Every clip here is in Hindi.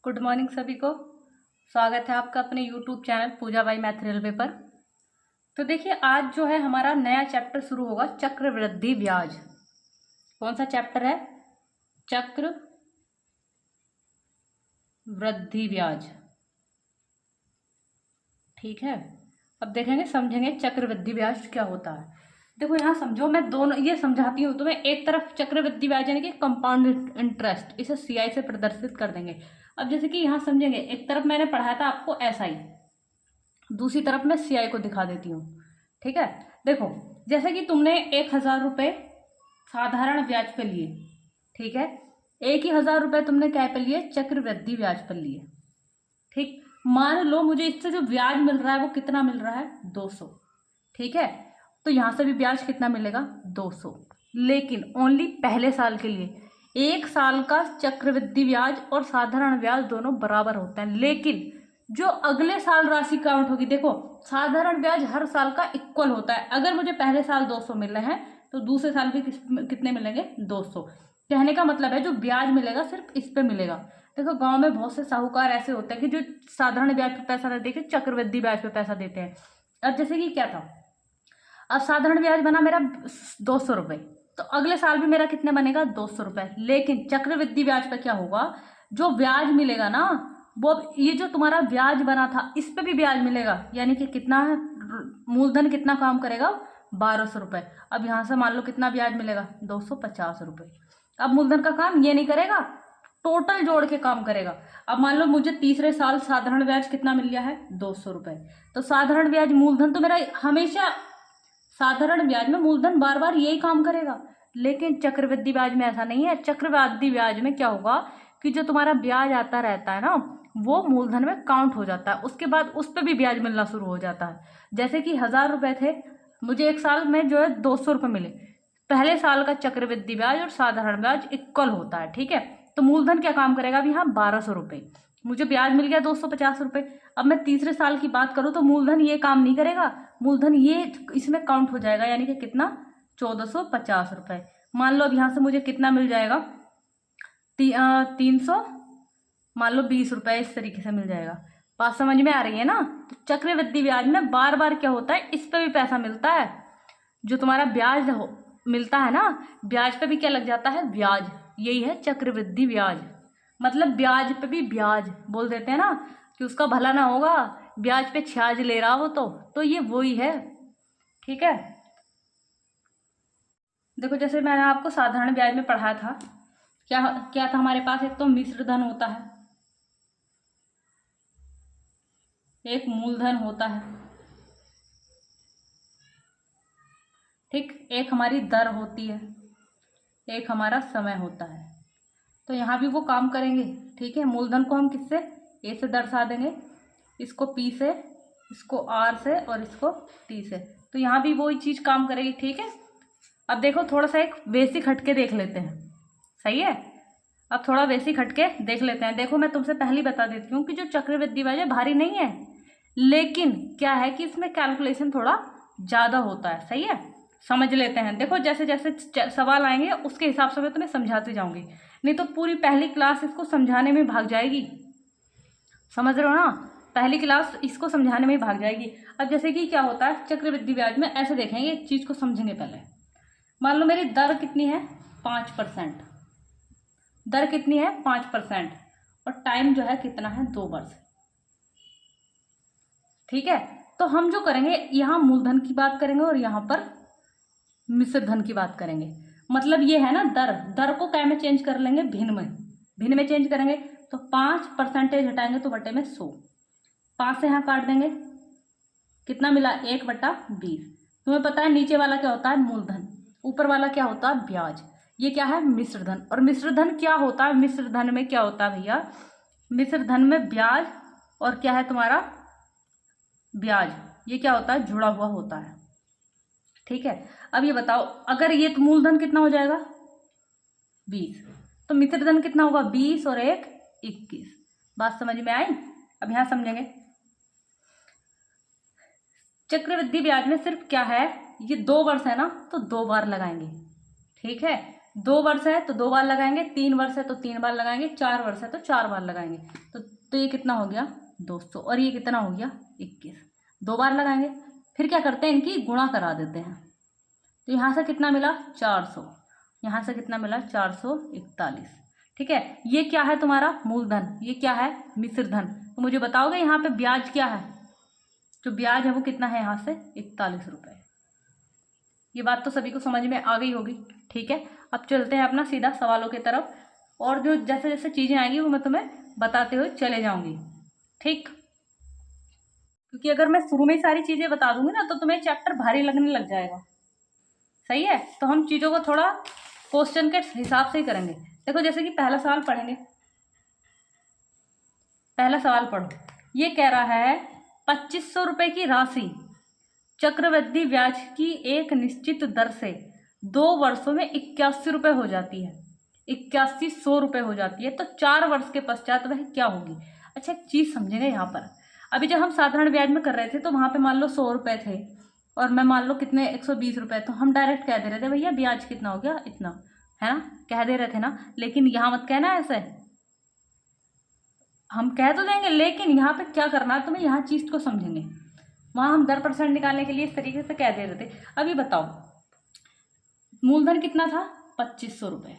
गुड मॉर्निंग सभी को। स्वागत है आपका अपने YouTube channel Pooja by math railway पर। तो देखिए, आज जो है हमारा नया चैप्टर शुरू होगा, चक्रवृद्धि ब्याज। कौन सा चैप्टर है? चक्र वृद्धि ब्याज। ठीक है, अब देखेंगे, समझेंगे चक्रवृद्धि ब्याज क्या होता है। देखो यहाँ समझो, मैं दोनों ये समझाती हूँ तुम्हें। एक तरफ चक्रवृद्धि ब्याज यानी कि कंपाउंड इंटरेस्ट, इसे सीआई से प्रदर्शित कर देंगे। अब जैसे कि यहाँ समझेंगे, एक तरफ मैंने पढ़ाया था आपको एसआई, दूसरी तरफ मैं सीआई को दिखा देती हूँ। ठीक है, देखो जैसे कि तुमने 1,000 रुपये साधारण ब्याज पे लिए, ठीक है, 1,000 रुपये तुमने क्या पे लिए? चक्रवृद्धि ब्याज पर लिए। ठीक, मान लो मुझे इससे जो ब्याज मिल रहा है वो कितना मिल रहा है? 200। ठीक है, तो यहां से भी ब्याज कितना मिलेगा? 200। लेकिन ओनली पहले साल के लिए। एक साल का चक्रवृद्धि ब्याज और साधारण ब्याज दोनों बराबर होते हैं, लेकिन जो अगले साल राशि काउंट होगी, देखो साधारण ब्याज हर साल का इक्वल होता है। अगर मुझे पहले साल 200 मिल रहे हैं तो दूसरे साल भी कितने मिलेंगे? 200। कहने का मतलब है जो ब्याज मिलेगा सिर्फ इस पे मिलेगा। देखो गांव में बहुत से साहूकार ऐसे होते हैं कि जो साधारण ब्याज पे पैसा नहीं देके चक्रवृद्धि ब्याज पे पैसा देते हैं। अब जैसे कि क्या था, अब साधारण ब्याज बना मेरा 200 रुपये, तो अगले साल भी मेरा कितने बनेगा? 200 रुपये। लेकिन चक्रवृद्धि ब्याज पे क्या होगा? जो ब्याज मिलेगा ना, वो ये जो तुम्हारा ब्याज बना था इस पे भी ब्याज मिलेगा। यानी कि कितना है? मूलधन कितना काम करेगा? 1,200 रुपये। अब यहां से मान लो कितना ब्याज मिलेगा? 250 रुपये। अब मूलधन का काम ये नहीं करेगा, टोटल जोड़ के काम करेगा। अब मान लो मुझे तीसरे साल साधारण ब्याज कितना मिल गया है? 200 रुपये। तो साधारण ब्याज मूलधन तो मेरा हमेशा, साधारण ब्याज में मूलधन बार बार यही काम करेगा। लेकिन चक्रवृद्धि ब्याज में ऐसा नहीं है। चक्रवृद्धि ब्याज में क्या होगा कि जो तुम्हारा ब्याज आता रहता है ना, वो मूलधन में काउंट हो जाता है, उसके बाद उस पर भी ब्याज मिलना शुरू हो जाता है। जैसे कि 1,000 रुपये थे, मुझे एक साल में जो है 200 रुपये मिले। पहले साल का चक्रवृद्धि ब्याज और साधारण ब्याज इक्वल होता है। ठीक है, तो मूलधन क्या काम करेगा? अभी यहाँ 1,200 रुपये, मुझे ब्याज मिल गया 250 रुपये। अब मैं तीसरे साल की बात करूँ तो मूलधन ये काम नहीं करेगा, मूलधन ये इसमें काउंट हो जाएगा। यानी कि कितना? 1,450 रुपये। मान लो अब यहाँ से मुझे कितना मिल जाएगा? 300, मान लो 20 रुपये, इस तरीके से मिल जाएगा। बात समझ में आ रही है ना? तो चक्रवृद्धि ब्याज में बार बार क्या होता है, इस पे भी पैसा मिलता है। जो तुम्हारा ब्याज मिलता है ना, ब्याज पे भी क्या लग जाता है? ब्याज। यही है चक्रवृद्धि ब्याज। मतलब ब्याज पे भी ब्याज बोल देते हैं ना, कि उसका भला ना होगा, ब्याज पे छ्याज ले रहा हो तो ये वही है। ठीक है, देखो जैसे मैंने आपको साधारण ब्याज में पढ़ाया था, क्या क्या था हमारे पास? एक तो मिश्र धन होता है, एक मूलधन होता है, ठीक, एक हमारी दर होती है, एक हमारा समय होता है। तो यहाँ भी वो काम करेंगे। ठीक है, मूलधन को हम किससे? ए से दर्शा देंगे, इसको पी से, इसको आर से और इसको टी से। तो यहाँ भी वही चीज काम करेगी। ठीक है, अब देखो थोड़ा सा एक बेसिक हटके देख लेते हैं। सही है, अब थोड़ा बेसिक हटके देख लेते हैं। देखो मैं तुमसे पहले बता देती हूँ कि जो चक्रवृद्धि ब्याज है भारी नहीं है, लेकिन क्या है कि इसमें कैलकुलेशन थोड़ा ज्यादा होता है। सही है, समझ लेते हैं। देखो जैसे जैसे सवाल आएंगे उसके हिसाब से मैं तुम्हें समझाती जाऊंगी, नहीं तो पूरी पहली क्लास इसको समझाने में भाग जाएगी। समझ रहे हो ना? पहली क्लास इसको समझाने में ही भाग जाएगी। अब जैसे कि क्या होता है चक्रवृद्धि ब्याज में, ऐसे देखेंगे, एक चीज को समझेंगे पहले। मान लो मेरी दर कितनी है? 5%। दर कितनी है? 5%। और टाइम जो है कितना है? 2 वर्ष। ठीक है, तो हम जो करेंगे, यहाँ मूलधन की बात करेंगे और यहाँ पर मिश्र धन की बात करेंगे। मतलब ये है ना, दर को क्या में चेंज कर लेंगे? भिन्न में चेंज करेंगे। तो 5% हटाएंगे तो बटे में 100, 5 से यहाँ काट देंगे, कितना मिला? 1/20। तुम्हें पता है नीचे वाला क्या होता है? मूलधन। ऊपर वाला क्या होता है? ब्याज। ये क्या है? मिश्र धन। और मिश्र धन क्या होता है? मिश्र धन में क्या होता है भैया? मिश्र धन में ब्याज और क्या है तुम्हारा? ब्याज, ये क्या होता है? जुड़ा हुआ होता है। ठीक है, अब ये बताओ, अगर ये तो मूलधन कितना हो जाएगा? 20, तो मिश्र धन कितना होगा? 20 और 1 21। बात समझ में आई? अब यहां समझेंगे। चक्रवृद्धि ब्याज में सिर्फ क्या है, ये 2 वर्ष है ना, तो 2 बार लगाएंगे। ठीक है, 2 वर्ष है तो 2 बार लगाएंगे, 3 वर्ष है तो 3 बार लगाएंगे, 4 वर्ष है तो 4 बार लगाएंगे। तो ये कितना हो गया 200, और ये कितना हो गया 21। 2 बार लगाएंगे, फिर क्या करते हैं इनकी गुणा करा देते हैं। तो यहाँ से कितना मिला 400, यहाँ से कितना मिला 441। ठीक है, ये क्या है तुम्हारा मूलधन, ये क्या है मिश्र धन। तो मुझे बताओगे यहाँ पे ब्याज क्या है, जो ब्याज है वो कितना है यहाँ से 41 रुपये। ये बात तो सभी को समझ में आ गई होगी। ठीक है, अब चलते हैं अपना सीधा सवालों की तरफ, और जो जैसे जैसे चीज़ें आएंगी वो मैं तुम्हें बताते हुए चले जाऊंगी। ठीक, क्योंकि अगर मैं शुरू में ही सारी चीज़ें बता दूंगी ना तो तुम्हें चैप्टर भारी लगने लग जाएगा। सही है, तो हम चीज़ों को थोड़ा क्वेश्चन के हिसाब से ही करेंगे। देखो जैसे कि पहला सवाल पढ़ेंगे, पहला सवाल पढ़ो। ये कह रहा है 2500 रुपये की राशि चक्रवृद्धि ब्याज की एक निश्चित दर से 2 वर्षों में 81 रुपये हो जाती है, 8100 रुपये हो जाती है, तो 4 वर्ष के पश्चात वह क्या होगी। अच्छा एक चीज़ समझेंगे यहाँ पर, अभी जब हम साधारण ब्याज में कर रहे थे तो वहाँ पे मान लो 100 रुपये थे और मैं मान लो कितने 120 रुपये, तो हम डायरेक्ट कह दे रहे थे भैया ब्याज कितना हो गया इतना, है ना, कह दे रहे थे ना। लेकिन यहाँ मत कहना ऐसे, हम कह तो देंगे लेकिन यहाँ पे क्या करना है तुम्हें, यहाँ चीज़ को समझेंगे। वहाँ हम 10% निकालने के लिए इस तरीके से कह दे रहे थे। अभी बताओ मूलधन कितना था 2500 रुपये,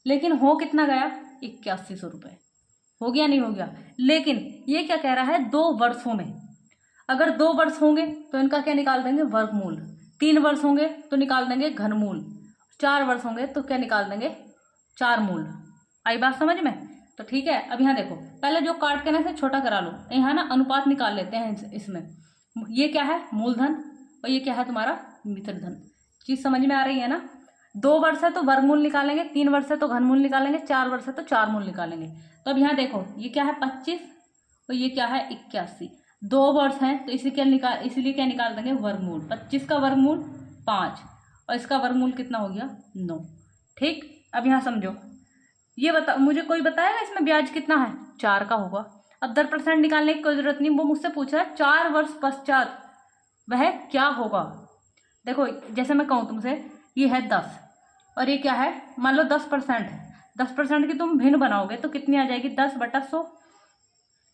लेकिन हो कितना गया 8100 रुपये, हो गया नहीं हो गया। लेकिन ये क्या कह रहा है 2 वर्षों में, अगर 2 वर्ष होंगे तो इनका क्या निकाल देंगे वर्गमूल, 3 वर्ष होंगे तो निकाल देंगे घनमूल, 4 वर्ष होंगे तो क्या निकाल देंगे 4 मूल। आई बात समझ में। तो ठीक है, अब यहाँ देखो पहले जो काट के ना इसे छोटा करा लो, यहाँ ना अनुपात निकाल लेते हैं इसमें। ये क्या है मूलधन और ये क्या है तुम्हारा मिश्र धन। चीज समझ में आ रही है ना। 2 वर्ष है तो वर्गमूल निकालेंगे, 3 वर्ष है तो घनमूल निकालेंगे, 4 वर्ष है तो 4 मूल निकालेंगे। तो अब यहाँ देखो ये क्या है 25 और ये क्या है 81। 2 वर्ष हैं तो इसलिए क्या निकाल देंगे वर्गमूल। 25 का वर्गमूल 5 और इसका वर्गमूल कितना हो गया 9। ठीक, अब यहाँ समझो, ये मुझे कोई बताएगा इसमें ब्याज कितना है 4 का होगा। अब 10% निकालने की कोई जरूरत नहीं, वो मुझसे पूछ रहा है 4 वर्ष पश्चात वह क्या होगा। देखो जैसे मैं कहूँ तुमसे ये है 10 और ये क्या है मान लो 10% है, 10% की तुम भिन्न बनाओगे तो कितनी आ जाएगी 10/100,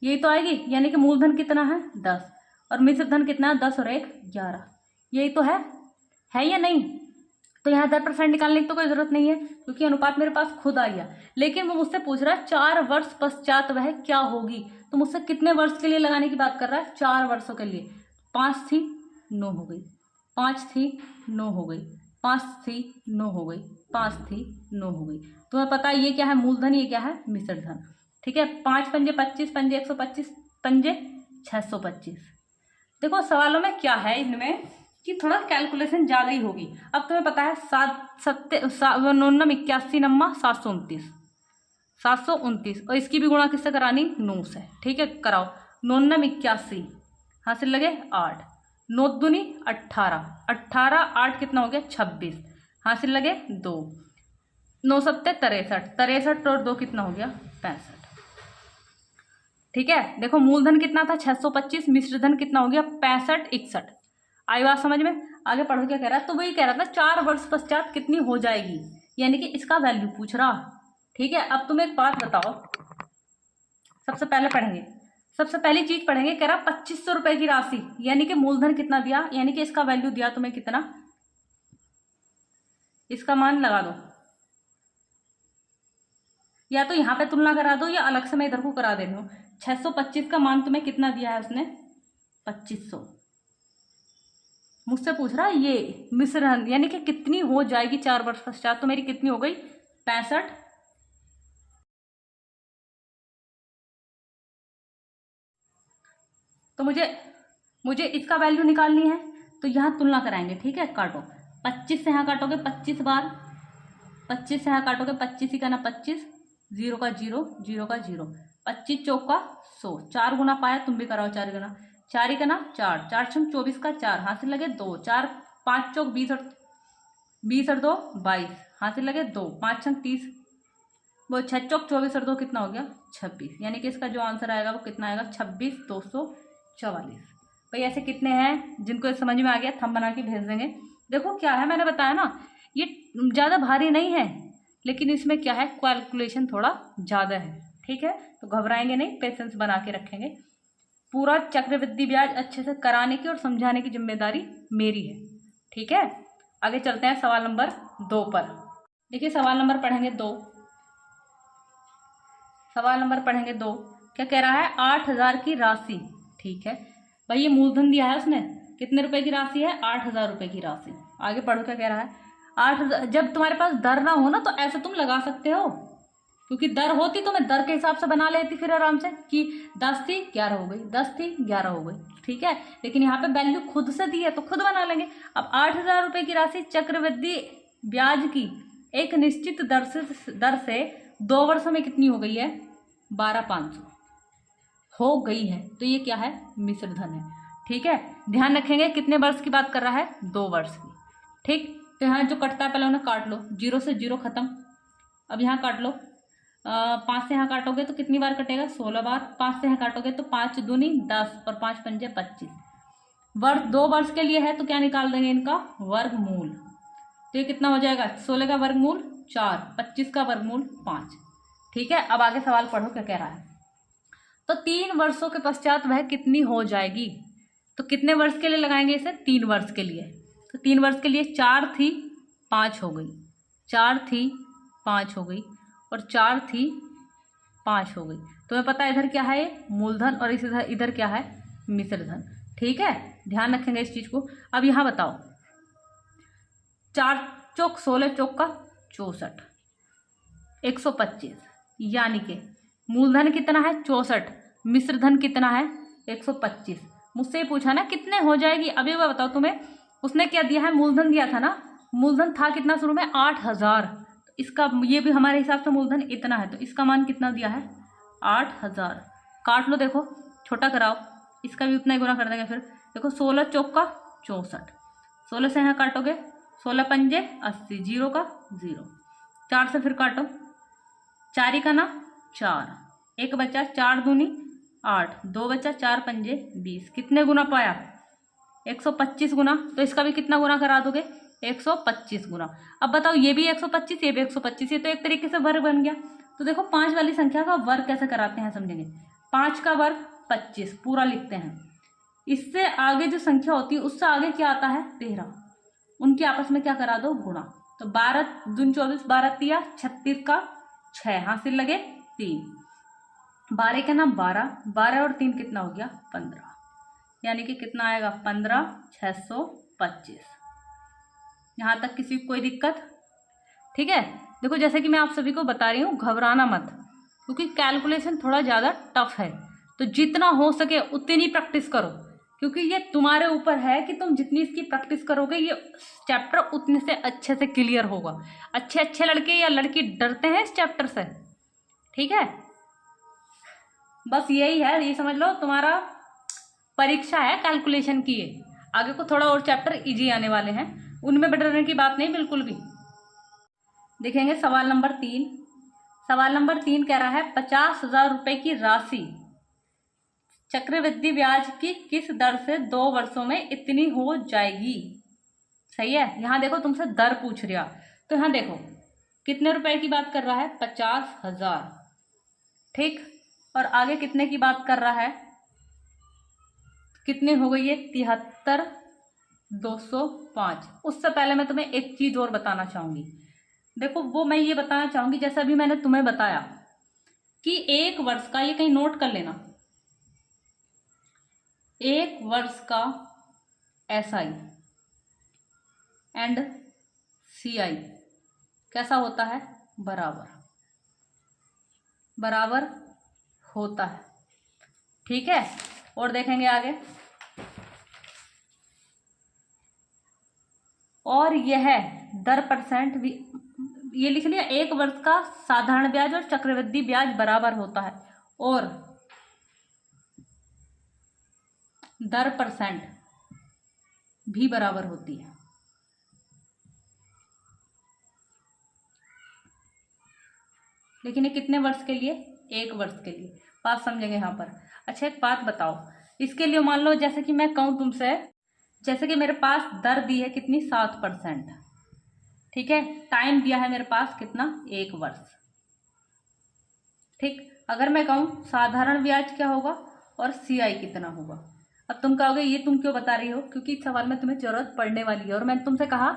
यही तो आएगी। यानी कि मूलधन कितना है 10 और मिश्र धन कितना है 10 और 1 11, यही तो है या नहीं। तो यहाँ 10% निकालने की तो कोई जरूरत नहीं है क्योंकि अनुपात मेरे पास खुद आ गया। लेकिन वो मुझसे पूछ रहा है 4 वर्ष पश्चात वह क्या होगी, तो मुझसे कितने वर्ष के लिए लगाने की बात कर रहा है 4 वर्षों के लिए। 5 थी 9 हो गई, 5 थी 9 हो गई, 5 थी 9 हो गई, 5 थी 9 हो गई। तुम्हें पता है ये क्या है मूलधन, ये क्या है मिश्र धन। ठीक है, 5 पंजे 25, पंजे 125, पंजे 625। देखो सवालों में क्या है इनमें कि थोड़ा कैलकुलेशन ज़्यादा ही होगी। अब तुम्हें पता है 9 81 नम्मा 729, 729 और इसकी भी गुणा किससे करानी 9 से। ठीक है कराओ, 9 81 हासिल लगे 8, 9 दूनी 18, 18 8 कितना हो गया 26 हासिल लगे 2, 9 सत्ते 63, 63 और 2 कितना हो गया 65। ठीक है, देखो मूलधन कितना था 625, मिश्र धन कितना हो गया 65 61। आई बात समझ में। आगे पढ़ो क्या कह रहा है, तो वही कह रहा था 4 वर्ष पश्चात कितनी हो जाएगी, यानी कि इसका वैल्यू पूछ रहा। ठीक है, अब तुम एक बात बताओ, सबसे पहले पढ़ेंगे, सबसे पहली चीज पढ़ेंगे, कह रहा 2500 रुपए की राशि, यानी कि मूलधन कितना दिया, यानी कि इसका वैल्यू दिया तुम्हें कितना, इसका मान लगा दो, या तो यहाँ पे तुलना करा दो या अलग से मैं इधर को करा दे रही हूँ। 625 का मान तुम्हें कितना दिया है उसने 2500। मुझसे पूछ रहा है ये मिश्रण यानी कि कितनी हो जाएगी 4 वर्ष पश्चात, तो मेरी कितनी हो गई 65। तो मुझे इसका वैल्यू निकालनी है, तो यहाँ तुलना कराएंगे। ठीक है, काटो 25 से यहाँ काटोगे 25 बार, 25 से यहाँ काटोगे 25 ही का ना 25, 0 का 0, 0 का 0, 25 चौका 100, 4 गुना पाया, तुम भी कराओ 4 गुना, 4 ही का ना 4, 4 छंग 24 का 4 हासिल लगे 2, 4 5 चौक 20 और 2 22 हासिल लगे 2, 5 छंग 30, वो 6 चौक 24 और 2 कितना हो गया 26। यानी कि इसका जो आंसर आएगा वो कितना आएगा 26,244। भाई ऐसे कितने हैं जिनको समझ में आ गया थंब बना के भेज देंगे। देखो क्या है, मैंने बताया ना ये ज़्यादा भारी नहीं है, लेकिन इसमें क्या है, कैलकुलेशन थोड़ा ज़्यादा है। ठीक है, तो घबराएंगे नहीं, पेशेंस बना के रखेंगे। पूरा चक्रवृद्धि ब्याज अच्छे से कराने की और समझाने की जिम्मेदारी मेरी है। ठीक है, आगे चलते हैं सवाल नंबर 2 पर। देखिए सवाल नंबर पढ़ेंगे 2। सवाल नंबर पढ़ेंगे 2। क्या कह रहा है, 8,000 की राशि। ठीक है भाई, ये मूलधन दिया है उसने, कितने रुपए की राशि है, 8,000 रुपए की राशि। आगे पढ़ो क्या कह रहा है, 8,000। जब तुम्हारे पास दर ना हो ना तो ऐसे तुम लगा सकते हो, क्योंकि दर होती तो मैं दर के हिसाब से बना लेती फिर आराम से कि 10 थी 11 हो गई, 10 थी 11 हो गई। ठीक है, लेकिन यहाँ पे वैल्यू खुद से दी है तो खुद बना लेंगे। अब 8,000 रुपए की राशि चक्रवृद्धि ब्याज की एक निश्चित दर से 2 वर्षों में कितनी हो गई है, 12,500 हो गई है। तो ये क्या है, मिश्र धन है। ठीक है, ध्यान रखेंगे कितने वर्ष की बात कर रहा है, 2 वर्ष की। ठीक, तो यहाँ जो कटता है पहले उन्हें काट लो, 0 से 0 खत्म। अब यहाँ काट लो, 5 से यहाँ काटोगे तो कितनी बार कटेगा, 16 बार। 5 से यहाँ काटोगे तो 5 दूनी 10 और 5 पंजे 25। वर्ष 2 वर्ष के लिए है तो क्या निकाल देंगे, इनका वर्गमूल। तो ये कितना हो जाएगा, 16 का वर्गमूल 4, 25 का वर्गमूल 5। ठीक है, अब आगे सवाल पढ़ो क्या कह रहा है। तो 3 वर्षों के पश्चात वह कितनी हो जाएगी। तो कितने वर्ष के लिए लगाएंगे इसे, 3 वर्ष के लिए। तो 3 वर्ष के लिए 4 थी 5 हो गई, 4 थी 5 हो गई और 4 थी 5 हो गई। तुम्हें पता है इधर क्या है, मूलधन, और इस इधर क्या है, मिश्र धन। ठीक है, ध्यान रखेंगे इस चीज को। अब यहाँ बताओ, 4 चौक 16 चौक का 64, 125, यानी कि मूलधन कितना है 64, मिश्र धन कितना है 125। मुझसे पूछा ना कितने हो जाएगी। अभी मैं बताओ तुम्हें, उसने क्या दिया है, मूलधन दिया था ना। मूलधन था कितना शुरू में, 8,000। तो इसका ये भी हमारे हिसाब से मूलधन इतना है, तो इसका मान कितना दिया है, 8,000। काट लो, देखो छोटा कराओ, इसका भी उतना ही गुना कर देंगे। फिर देखो 16 चौक का 64, 16 से यहाँ काटोगे 16 पंजे 80, 0 का 0, 4 से फिर काटो, 4 का ना 4, 1 बचा, 4 दूनी 8, 2 बचा, 4 पंजे 20। कितने गुना पाया, 125 गुना। तो इसका भी कितना गुना करा दोगे, 125 गुना। अब बताओ, ये भी 125, ये भी 125, ये तो एक तरीके से वर्ग बन गया। तो देखो 5 वाली संख्या का वर्ग कैसे कराते हैं समझेंगे। 5 का वर्ग 25 पूरा लिखते हैं। इससे आगे जो संख्या होती है उससे आगे क्या आता है, 13। उनके आपस में क्या करा दो, गुणा। तो 12 दून 24, 12 तिया 36 का 6, हासिल लगे 3, 12 का नाम 12, 12 और 3 कितना हो गया, 15। यानी कि कितना आएगा, 15, 625। यहाँ तक किसी को कोई दिक्कत। ठीक है, देखो जैसे कि मैं आप सभी को बता रही हूँ, घबराना मत, क्योंकि कैलकुलेशन थोड़ा ज़्यादा टफ है। तो जितना हो सके उतनी प्रैक्टिस करो, क्योंकि ये तुम्हारे ऊपर है कि तुम जितनी इसकी प्रैक्टिस करोगे ये चैप्टर उतने से अच्छे से क्लियर होगा। अच्छे अच्छे लड़के या लड़की डरते हैं इस चैप्टर से। ठीक है, बस यही है, ये समझ लो तुम्हारा परीक्षा है कैलकुलेशन की। है आगे को थोड़ा और चैप्टर इजी आने वाले हैं, उनमें डरने की बात नहीं बिल्कुल भी। देखेंगे सवाल नंबर 3। सवाल नंबर 3 कह रहा है 50,000 रुपए की राशि चक्रवृद्धि ब्याज की किस दर से 2 वर्षों में इतनी हो जाएगी। सही है, यहाँ देखो तुमसे दर पूछ रहा, तो यहाँ देखो कितने रुपए की बात कर रहा है, 50,000। ठीक, और आगे कितने की बात कर रहा है, कितने हो गई है, 73,205। उससे पहले मैं तुम्हें एक चीज और बताना चाहूंगी। देखो वो मैं ये बताना चाहूंगी, जैसा अभी मैंने तुम्हें बताया कि 1 वर्ष का, ये कहीं नोट कर लेना, 1 वर्ष का SI एंड CI कैसा होता है, बराबर बराबर होता है। ठीक है, और देखेंगे आगे, और यह दर परसेंट भी ये लिख लिया, 1 वर्ष का साधारण ब्याज और चक्रवृद्धि ब्याज बराबर होता है, और दर परसेंट भी बराबर होती है। लेकिन ये कितने वर्ष के लिए, 1 वर्ष के लिए। बात समझेंगे यहाँ पर। अच्छा एक बात बताओ, इसके लिए मान लो जैसे कि मैं कहूँ तुमसे, जैसे कि मेरे पास दर दी है कितनी, 7%। ठीक है, टाइम दिया है मेरे पास कितना, 1 वर्ष। ठीक, अगर मैं कहूँ साधारण ब्याज क्या होगा और सीआई कितना होगा। अब तुम कहोगे ये तुम क्यों बता रही हो, क्योंकि इस सवाल में तुम्हें जरूरत पड़ने वाली है और मैंने तुमसे कहा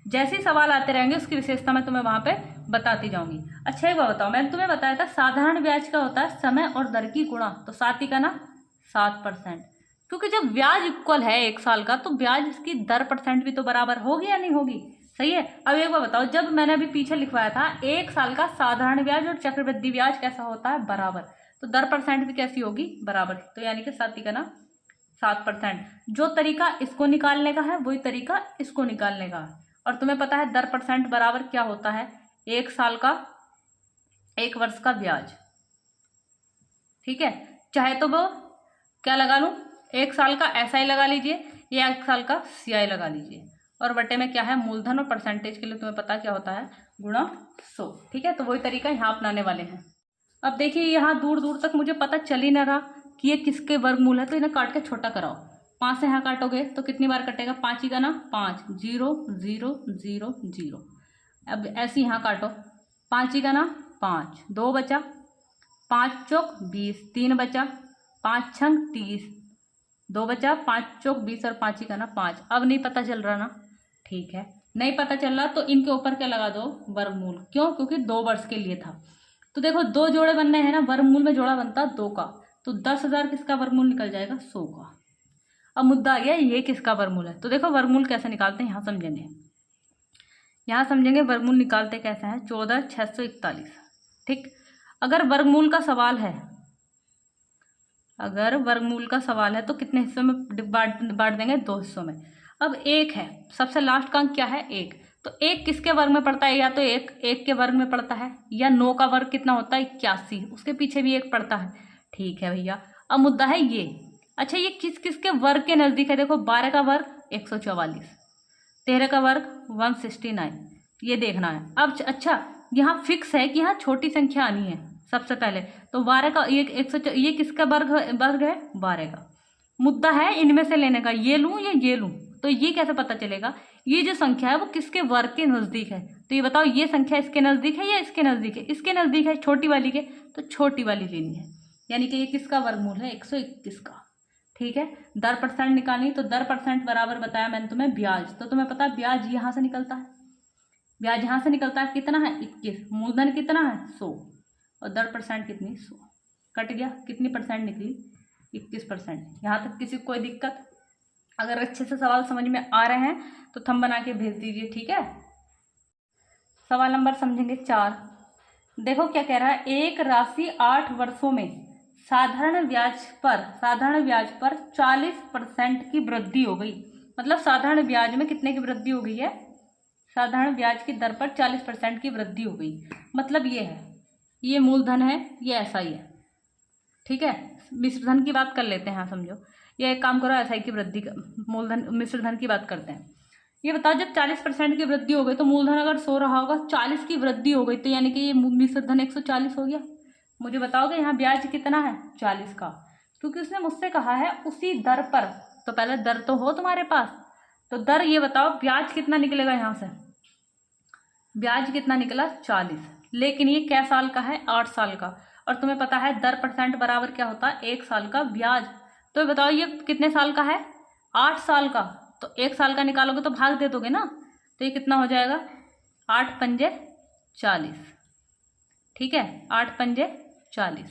जैसे ही सवाल आते रहेंगे उसकी विशेषता मैं तुम्हें वहां पे बताती जाऊंगी। अच्छा एक बात बताओ, मैंने तुम्हें बताया था साधारण ब्याज का होता है समय और दर की गुणा, तो 7 ही का ना 7%, क्योंकि जब ब्याज इक्वल है 1 साल का तो ब्याज इसकी दर परसेंट भी तो बराबर होगी या नहीं होगी। सही है। अब एक बार बताओ, जब मैंने अभी पीछे लिखवाया था 1 साल का साधारण ब्याज और चक्रवृद्धि ब्याज कैसा होता है, बराबर, तो दर परसेंट भी कैसी होगी, बराबर, तो यानी कि 7 ही का ना 7%। जो तरीका इसको निकालने का है वही तरीका इसको निकालने का है। और तुम्हें पता है दर परसेंट बराबर क्या होता है, 1 साल का 1 वर्ष का ब्याज। ठीक है, चाहे तो वो क्या लगा लूं, 1 साल का एसआई लगा लीजिए या 1 साल का सीआई लगा लीजिए, और बटे में क्या है मूलधन, और परसेंटेज के लिए तुम्हें पता क्या होता है, गुणा 100। ठीक है, तो वही तरीका यहाँ अपनाने वाले हैं। अब देखिए यहाँ दूर दूर तक मुझे पता चल ही ना रहा कि ये किसके वर्गमूल है, तो इन्हें काट के छोटा कराओ। 5 से यहाँ काटोगे तो कितनी बार कटेगा, 5 ही का ना 5, 0 0 0 0। अब ऐसे यहाँ काटो, 5 ही का ना 5, 2 बचा, 5 चौक 20, 3 बचा, 5 छंग 30, 2 बचा, 5 चौक 20 और 5 ही का ना 5। अब नहीं पता चल रहा ना, ठीक है, नहीं पता चल रहा तो इनके ऊपर क्या लगा दो, वर्गमूल। क्यों, क्योंकि 2 वर्ष के लिए था। तो देखो 2 जोड़े बनने हैं ना, वर्गमूल में जोड़ा बनता 2 का, तो 10,000 किसका वर्गमूल निकल जाएगा, 100 का। अब मुद्दा आ गया ये किसका वर्गमूल है, तो देखो वर्गमूल कैसे निकालते हैं यहाँ समझेंगे। यहाँ समझेंगे वर्गमूल निकालते कैसे हैं, 14,641। ठीक, अगर वर्गमूल का सवाल है, अगर वर्गमूल का सवाल है तो कितने हिस्सों में बांट देंगे, 2 हिस्सों में। अब 1 है, सबसे लास्ट का अंक क्या है, 1, तो 1 किसके वर्ग में पड़ता है, या तो 1 के वर्ग में पड़ता है, या 9 का वर्ग कितना होता है, 81, उसके पीछे भी 1 पड़ता है। ठीक है भैया, अब मुद्दा है ये, अच्छा ये किस किस के वर्ग के नजदीक है, देखो 12 का वर्ग 144, 13 का वर्ग 169, ये देखना है। अब अच्छा यहाँ फिक्स है कि यहाँ छोटी संख्या आनी है सबसे पहले, तो 12 का ये किसका वर्ग है, 12 का। मुद्दा है इनमें से लेने का, ये लूं या ये लूं, तो ये कैसे पता चलेगा ये जो संख्या है वो किसके वर्ग के नजदीक है, तो ये बताओ ये संख्या इसके नजदीक है या इसके नजदीक है, इसके नजदीक है छोटी वाली के, तो छोटी वाली लेनी है, यानी कि ये किसका वर्गमूल है, 121 का। ठीक है, दर परसेंट निकालनी, तो दर परसेंट बराबर बताया मैंने तुम्हें ब्याज, तो तुम्हें पता है ब्याज यहाँ से निकलता है, ब्याज यहाँ से निकलता है, कितना है 21, मूलधन कितना है 100, और दर परसेंट कितनी 100, कट गया, कितनी परसेंट निकली 21%। यहाँ तक किसी को कोई दिक्कत, अगर अच्छे से सवाल समझ में आ रहे हैं तो थंब बना के भेज दीजिए। ठीक है, सवाल नंबर समझेंगे 4। देखो क्या कह रहा है, एक राशि 8 वर्षों में साधारण ब्याज पर 40% की वृद्धि हो गई, मतलब साधारण ब्याज में कितने की वृद्धि हो गई है, साधारण ब्याज की दर पर 40% की वृद्धि हो गई। मतलब ये है, ये मूलधन है, ये ऐसा ही है। ठीक है, मिश्र धन की बात कर लेते हैं, हाँ समझो, ये एक काम करो, एसआई की वृद्धि, मूलधन मिश्र धन की बात करते हैं। ये बताओ जब 40% की वृद्धि हो गई तो मूलधन अगर 100 रहा होगा, 40 की वृद्धि हो गई, तो यानी कि ये मिश्र धन 140 हो गया। मुझे बताओगे यहाँ ब्याज कितना है, 40 का, क्योंकि उसने मुझसे कहा है उसी दर पर, तो पहले दर तो हो तुम्हारे पास, तो दर ये बताओ ब्याज कितना निकलेगा, यहाँ से ब्याज कितना निकला 40, लेकिन ये क्या साल का है, 8 साल का, और तुम्हें पता है दर परसेंट बराबर क्या होता है, 1 साल का ब्याज। तो बताओ ये कितने साल का है, 8 साल का, तो 1 साल का निकालोगे तो भाग दे दोगे ना, तो ये कितना हो जाएगा, 8 पंजे 40। ठीक है, 8 पंजे 40,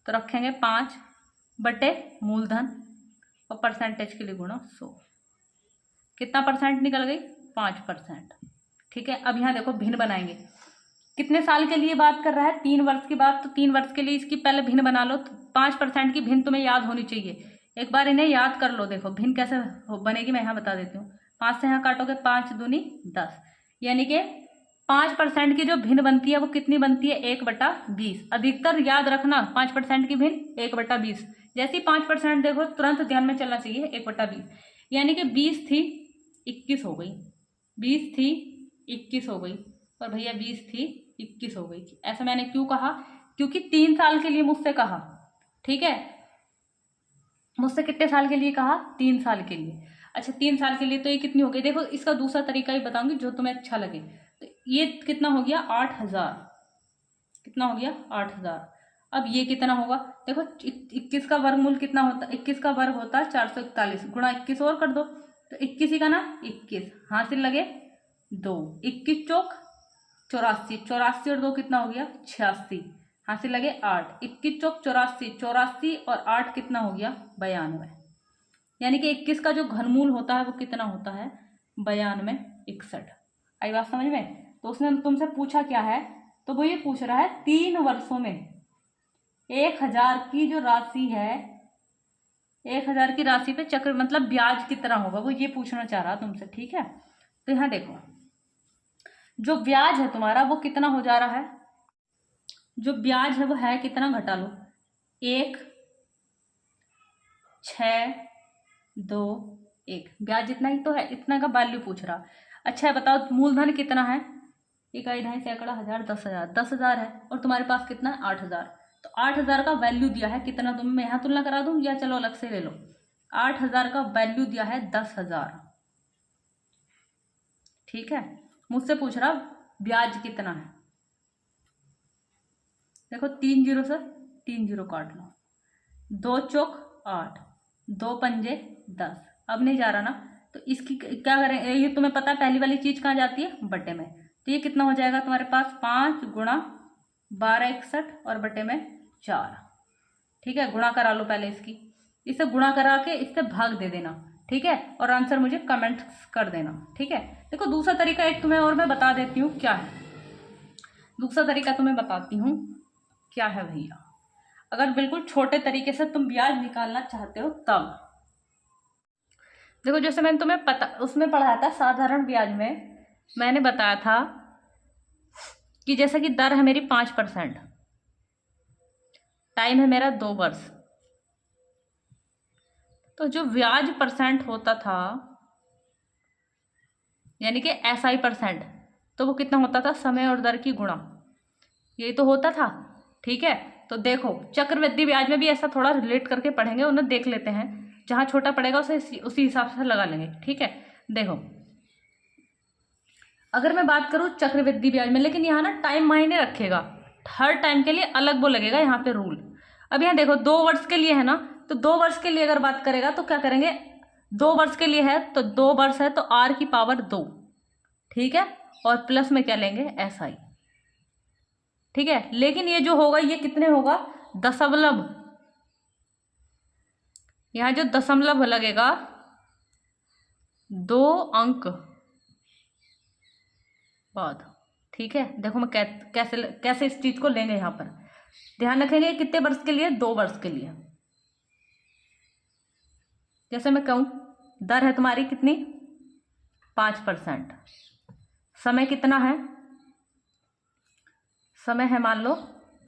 तो रखेंगे 5 बटे मूलधन और परसेंटेज के लिए गुणा 100, कितना परसेंट निकल गई, 5%। ठीक है, अब यहाँ देखो भिन्न बनाएंगे, कितने साल के लिए बात कर रहा है, 3 वर्ष की बात, तो 3 वर्ष के लिए इसकी पहले भिन्न बना लो, तो 5% की भिन्न तुम्हें याद होनी चाहिए, एक बार इन्हें याद कर लो। देखो भिन्न कैसे बनेगी मैं यहाँ बता देती हूँ, 5 से यहाँ काटोगे 5 दूनी 10, यानी कि 5% की जो भिन्न बनती है वो कितनी बनती है, 1/20। अधिकतर याद रखना 5% की भिन्न 1/20, जैसे ही 5% देखो तुरंत ध्यान में चलना चाहिए 1/20, यानी कि 20 थी 21 हो गई, 20 थी 21 हो गई, और भैया 20 थी 21 हो गई। ऐसा मैंने क्यों कहा, क्योंकि 3 साल के लिए मुझसे कहा। ठीक है, मुझसे कितने साल के लिए कहा, 3 साल के लिए। अच्छा 3 साल के लिए तो ये कितनी हो गई, देखो इसका दूसरा तरीका ही बताऊंगी जो तुम्हें अच्छा लगे। तो ये कितना हो गया 8,000, कितना हो गया 8,000। अब ये कितना होगा, देखो 21 का वर्गमूल कितना होता है, 21 का वर्ग होता है 441, गुणा 21 और कर दो तो 21 ही का ना 21, हासिल लगे 2, 21 चौक 84, 84 और 2 कितना हो गया 86, हासिल लगे 8, 21 चौक 84, 84 और 8 कितना हो गया 92। यानी कि 21 का जो घनमूल होता है वो कितना होता है 92 61। आई बात समझ में। तो उसने तुमसे पूछा क्या है, तो वो ये पूछ रहा है 3 वर्षों में 1,000 की जो राशि है, 1,000 की राशि पे चक्र मतलब ब्याज कितना होगा, वो ये पूछना चाह रहा तुमसे। ठीक है, तो यहाँ देखो जो ब्याज है तुम्हारा वो कितना हो जा रहा है, जो ब्याज है वो है कितना, घटा लो 1 6 2 1, ब्याज इतना ही तो है, इतना का वैल्यू पूछ रहा। अच्छा है बताओ मूलधन कितना है, इकाई ढाई सैकड़ा हजार 10,000, 10,000 है और तुम्हारे पास कितना है 8,000। तो 8,000 का वैल्यू दिया है कितना, तुम मैं यहाँ तुलना करा दूं या चलो अलग से ले लो। 8,000 का वैल्यू दिया है 10,000। ठीक है, मुझसे पूछ रहा ब्याज कितना है, देखो 3 जीरो से 3 जीरो काट लो, 2 चौक 8, 2 पंजे 10, अब नहीं जा रहा ना, तो इसकी क्या करें, ये तुम्हें पता है पहली वाली चीज कहाँ जाती है बटे में। तो ये कितना हो जाएगा तुम्हारे पास 5 गुणा 12 61 और बटे में 4। ठीक है, गुणा करा लो पहले इसकी, इसे गुणा करा के इससे भाग दे देना। ठीक है, और आंसर मुझे कमेंट कर देना। ठीक है, देखो दूसरा तरीका एक तुम्हें और मैं बता देती हूँ क्या है, दूसरा तरीका तुम्हें बताती हूँ क्या है भैया। अगर बिल्कुल छोटे तरीके से तुम ब्याज निकालना चाहते हो तब देखो, जैसे मैंने तुम्हें पता उसमें पढ़ाया था साधारण ब्याज में, मैंने बताया था कि जैसे कि दर है मेरी 5%, टाइम है मेरा 2 वर्ष, तो जो ब्याज परसेंट होता था यानी कि SI परसेंट, तो वो कितना होता था समय और दर की गुणा, यही तो होता था। ठीक है, तो देखो चक्रवृद्धि ब्याज में भी ऐसा थोड़ा रिलेट करके पढ़ेंगे, उन्हें देख लेते हैं, जहां छोटा पड़ेगा उसे उसी हिसाब से लगा लेंगे। ठीक है, देखो अगर मैं बात करूं चक्रवृद्धि ब्याज में, लेकिन यहाँ ना टाइम मायने रखेगा, हर टाइम के लिए अलग वो लगेगा यहाँ पे रूल। अब यहाँ देखो 2 वर्ष के लिए है ना, तो 2 वर्ष के लिए अगर बात करेगा तो क्या करेंगे, 2 वर्ष के लिए है तो 2 वर्ष है तो R की पावर 2। ठीक है, और प्लस में क्या लेंगे SI। ठीक है, लेकिन ये जो होगा ये कितने होगा दशमलव, यहाँ जो दशमलव लगेगा 2 अंक बाद। ठीक है, देखो मैं कैसे कैसे इस चीज को लेंगे, यहाँ पर ध्यान रखेंगे कितने वर्ष के लिए, 2 वर्ष के लिए। जैसे मैं कहूं दर है तुम्हारी कितनी 5%, समय कितना है, समय है मान लो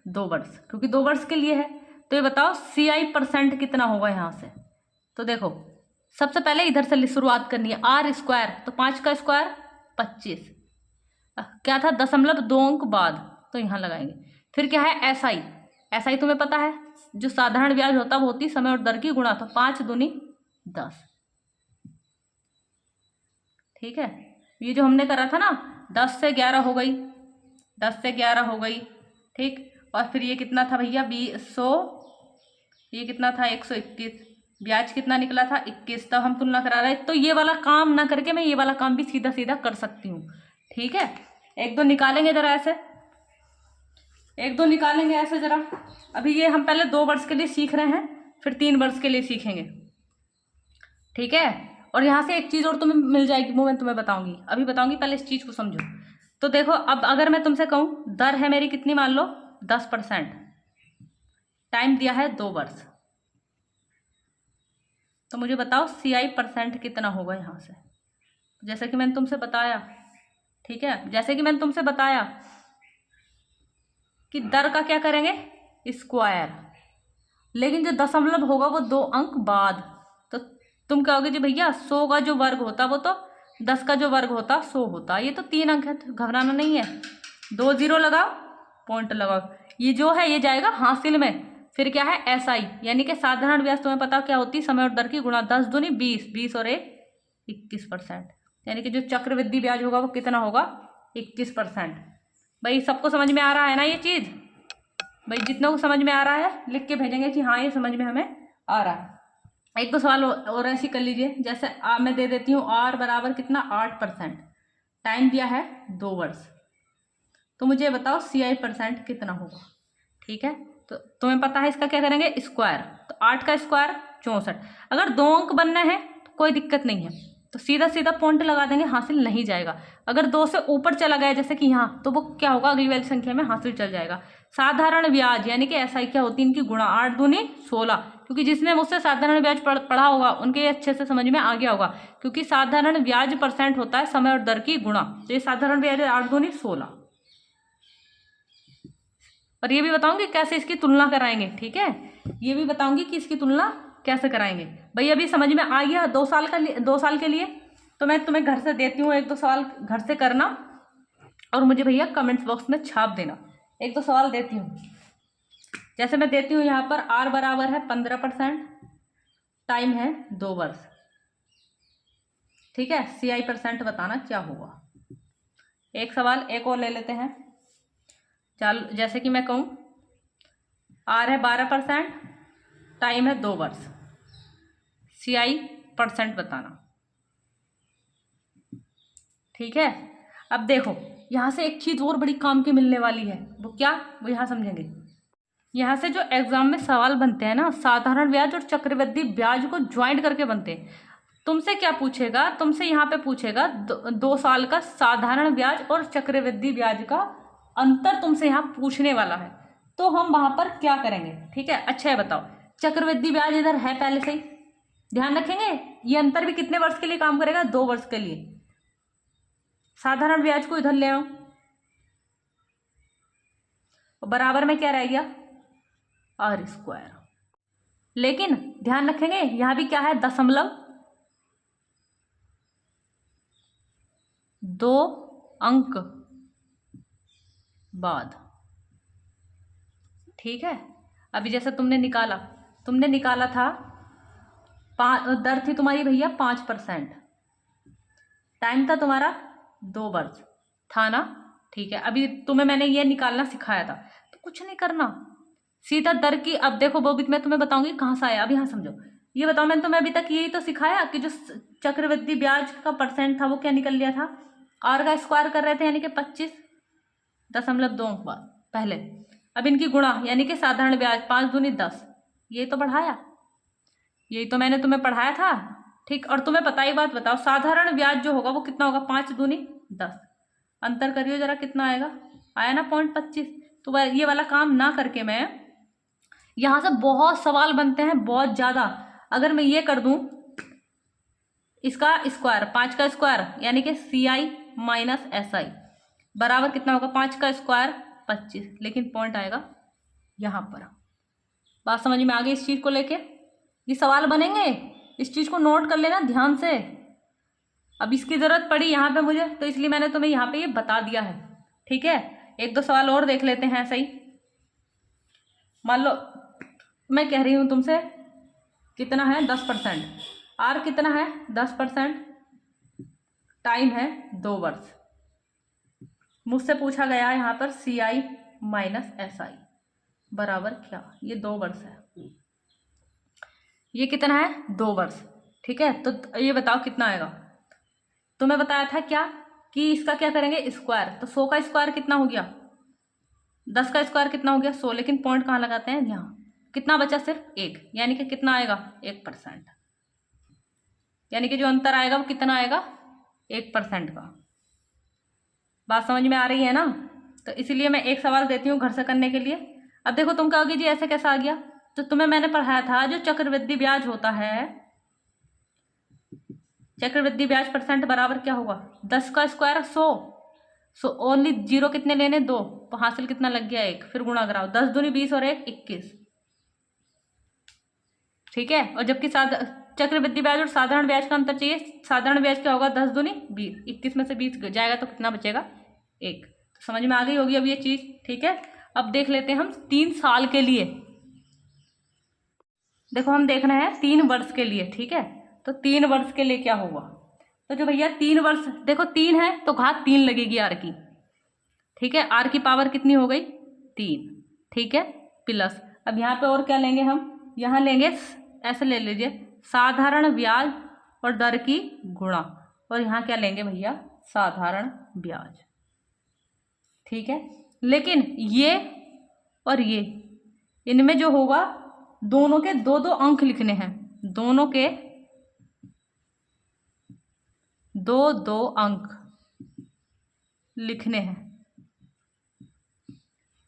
2 वर्ष, क्योंकि 2 वर्ष के लिए है। तो ये बताओ CI परसेंट कितना होगा यहाँ से। तो देखो सबसे पहले इधर से शुरुआत करनी है, R स्क्वायर, तो 5 का स्क्वायर 25, क्या था दशमलव 2 अंक बाद, तो यहाँ लगाएंगे। फिर क्या है SI, SI तुम्हें पता है जो साधारण ब्याज होता है वो होती समय और दर की गुणा, तो 5 दूनी 10। ठीक है, ये जो हमने करा था ना 10 से 11 हो गई, 10 से 11 हो गई। ठीक, और फिर ये कितना था भैया 100, ये कितना था 121, ब्याज कितना निकला था 21। तब हम तुलना करा रहे, तो ये वाला काम ना करके मैं ये वाला काम भी सीधा सीधा कर सकती हूँ। ठीक है, एक दो निकालेंगे जरा ऐसे, एक दो निकालेंगे ऐसे जरा। अभी ये हम पहले 2 वर्ष के लिए सीख रहे हैं, फिर 3 वर्ष के लिए सीखेंगे। ठीक है, और यहाँ से एक चीज और तुम्हें मिल जाएगी, वो मैं तुम्हें बताऊंगी, अभी बताऊंगी, पहले इस चीज को समझो। तो देखो अब अगर मैं तुमसे कहूं दर है मेरी कितनी मान लो 10%, टाइम दिया है 2 वर्ष, तो मुझे बताओ CI परसेंट कितना होगा यहाँ से। जैसे कि मैंने तुमसे बताया, ठीक है, जैसे कि मैंने तुमसे बताया कि दर का क्या करेंगे स्क्वायर, लेकिन जो दशमलव होगा वो 2 अंक बाद। तो तुम कहोगे जी भैया 100 का जो वर्ग होता वो तो 10 का जो वर्ग होता 100 होता, ये तो 3 अंक है, तो घबराना नहीं है, 2 जीरो लगाओ, पॉइंट लगाओ, ये जो है ये जाएगा हासिल में। फिर क्या है SI, यानी कि साधारण ब्याज तुम्हें पता क्या होती है समय और दर की गुणा, 10 दूनी 20, 20 और 1 21%, यानी कि जो चक्रवृद्धि ब्याज होगा वो कितना होगा, 21%। भाई सबको समझ में आ रहा है ना ये चीज़? भाई जितनों को समझ में आ रहा है लिख के भेजेंगे कि हाँ ये समझ में हमें आ रहा है। एक दो सवाल और ऐसे कर लीजिए, जैसे मैं दे देती हूँ R बराबर कितना, 8%, टाइम दिया है 2 वर्ष, तो मुझे बताओ CI% कितना होगा। ठीक है, तो तुम्हें पता है इसका क्या करेंगे, स्क्वायर, तो 8 का स्क्वायर 64। अगर 2 अंक बनने हैं तो कोई दिक्कत नहीं है, तो सीधा सीधा पॉइंट लगा देंगे, हासिल नहीं जाएगा। अगर 2 से ऊपर चला गया जैसे कि यहाँ, तो वो क्या होगा, अगली वाली संख्या में हासिल चल जाएगा। साधारण ब्याज यानी कि SI क्या होती है, इनकी गुणा, 8 दूनी 16, क्योंकि जिसने मुझसे साधारण ब्याज पढ़ा होगा उनके अच्छे से समझ में आ गया होगा, क्योंकि साधारण ब्याज % होता है समय और दर की गुणा, तो ये साधारण ब्याज 8 दूनी 16। और ये भी बताऊंगी कैसे इसकी तुलना कराएंगे। ठीक है, ये भी बताऊंगी कि इसकी तुलना कैसे कराएंगे। भाई अभी समझ में आ गया 2 साल के लिए, तो मैं तुम्हें घर से देती हूँ 1-2 सवाल, घर से करना और मुझे भैया कमेंट्स बॉक्स में छाप देना। 1-2 सवाल देती हूँ, जैसे मैं देती हूँ यहाँ पर R बराबर है 15%, टाइम है 2 वर्ष। ठीक है, CI% बताना क्या होगा। एक सवाल एक और ले लेते हैं, चल जैसे कि मैं कहूँ R है 12%, टाइम है 2 वर्ष, CI% बताना। ठीक है, अब देखो यहाँ से एक चीज़ और बड़ी काम की मिलने वाली है, वो क्या, वो यहाँ समझेंगे। यहाँ से जो एग्जाम में सवाल बनते हैं ना, साधारण ब्याज और चक्रवृद्धि ब्याज को ज्वाइंट करके बनते हैं। तुमसे क्या पूछेगा, तुमसे यहाँ पे पूछेगा 2 साल का साधारण ब्याज और चक्रवृद्धि ब्याज का अंतर तुमसे यहाँ पूछने वाला है, तो हम वहां पर क्या करेंगे। ठीक है, अच्छा है बताओ, चक्रवृद्धि ब्याज इधर है पहले से ही, ध्यान रखेंगे ये अंतर भी कितने वर्ष के लिए काम करेगा, 2 वर्ष के लिए। साधारण ब्याज को इधर ले आओ, बराबर में क्या रह गया, R²। लेकिन ध्यान रखेंगे यहां भी क्या है, 0.2 अंक बाद। ठीक है, अभी जैसे तुमने निकाला था, दर थी तुम्हारी भैया 5%, टाइम था तुम्हारा 2 वर्ष था ना। ठीक है, अभी तुम्हें मैंने ये निकालना सिखाया था, तो कुछ नहीं करना, सीधा दर की, अब देखो वो भी मैं तुम्हें बताऊंगी कहाँ से आया। अब यहाँ समझो, ये बताओ मैंने तुम्हें अभी तक यही तो सिखाया कि जो चक्रवृद्धि ब्याज का % था वो क्या निकल लिया था, R का स्क्वायर कर रहे थे, यानी कि 25.2 अंक बाद पहले। अब इनकी गुणा यानी कि साधारण ब्याज 5 दूनी 10, ये तो बढ़ाया, यही तो मैंने तुम्हें पढ़ाया था। ठीक, और तुम्हें पता ही बात बताओ, साधारण ब्याज जो होगा वो कितना होगा, 5 दूनी 10, अंतर करियो जरा कितना आएगा, आया ना 0.25। तो ये वाला काम ना करके मैं, यहाँ से बहुत सवाल बनते हैं बहुत ज़्यादा, अगर मैं ये कर दूं इसका स्क्वायर, 5 का स्क्वायर यानी कि CI-SI बराबर कितना होगा, 5 का स्क्वायर 25, लेकिन पॉइंट आएगा यहाँ पर। बात समझ में आ गई इस चीज़ को लेके, ये सवाल बनेंगे, इस चीज़ को नोट कर लेना ध्यान से। अब इसकी ज़रूरत पड़ी यहाँ पे मुझे, तो इसलिए मैंने तुम्हें यहाँ पे ये बता दिया है। ठीक है, 1-2 सवाल और देख लेते हैं। सही, मान लो मैं कह रही हूँ तुमसे कितना है, 10%, R कितना है 10%, टाइम है 2 वर्ष। मुझसे पूछा गया यहाँ पर CI-SI बराबर क्या, ये 2 वर्ष है, ये कितना है 2 वर्ष। ठीक है, तो ये बताओ कितना आएगा। तो मैं बताया था क्या कि इसका क्या करेंगे, स्क्वायर, तो 100 का स्क्वायर कितना हो गया, 10 का स्क्वायर कितना हो गया 100, लेकिन पॉइंट कहाँ लगाते हैं, यहाँ कितना बचा, सिर्फ 1, यानी कि कितना आएगा 1%, यानी कि जो अंतर आएगा वो कितना आएगा 1% का। बात समझ में आ रही है ना। तो इसीलिए मैं एक सवाल देती हूँ घर से करने के लिए। अब देखो तुम कहोगे जी ऐसे कैसा आ गया, तो तुम्हें मैंने पढ़ाया था जो चक्रवृद्धि ब्याज होता है, चक्रवृद्धि ब्याज % बराबर क्या होगा, 10 का स्क्वायर 100, ओनली 0 कितने लेने 2, तो हासिल कितना लग गया 1, फिर गुणा कराओ, 10 दूनी 20 और 1 21। ठीक है, और जबकि चक्रवृद्धि ब्याज और साधारण ब्याज का अंतर चाहिए, साधारण ब्याज क्या होगा 10 दूनी 20, 21 में से 20 जाएगा तो कितना बचेगा 1। तो समझ में आ गई होगी अब ये चीज। ठीक है, अब देख लेते हैं हम 3 साल के लिए, देखो हम देख रहे हैं 3 वर्ष के लिए। ठीक है, तो 3 वर्ष के लिए क्या होगा, तो जो भैया 3 वर्ष, देखो 3 है तो घात 3 लगेगी आर की, ठीक है, आर की पावर कितनी हो गई 3, ठीक है, प्लस अब यहाँ पे और क्या लेंगे हम, यहाँ लेंगे ऐसे ले लीजिए साधारण ब्याज और दर की गुणा, और यहाँ क्या लेंगे भैया साधारण ब्याज, ठीक है। लेकिन ये और ये इनमें जो होगा दोनों के 2-2 अंक लिखने हैं, दोनों के 2-2 अंक लिखने हैं।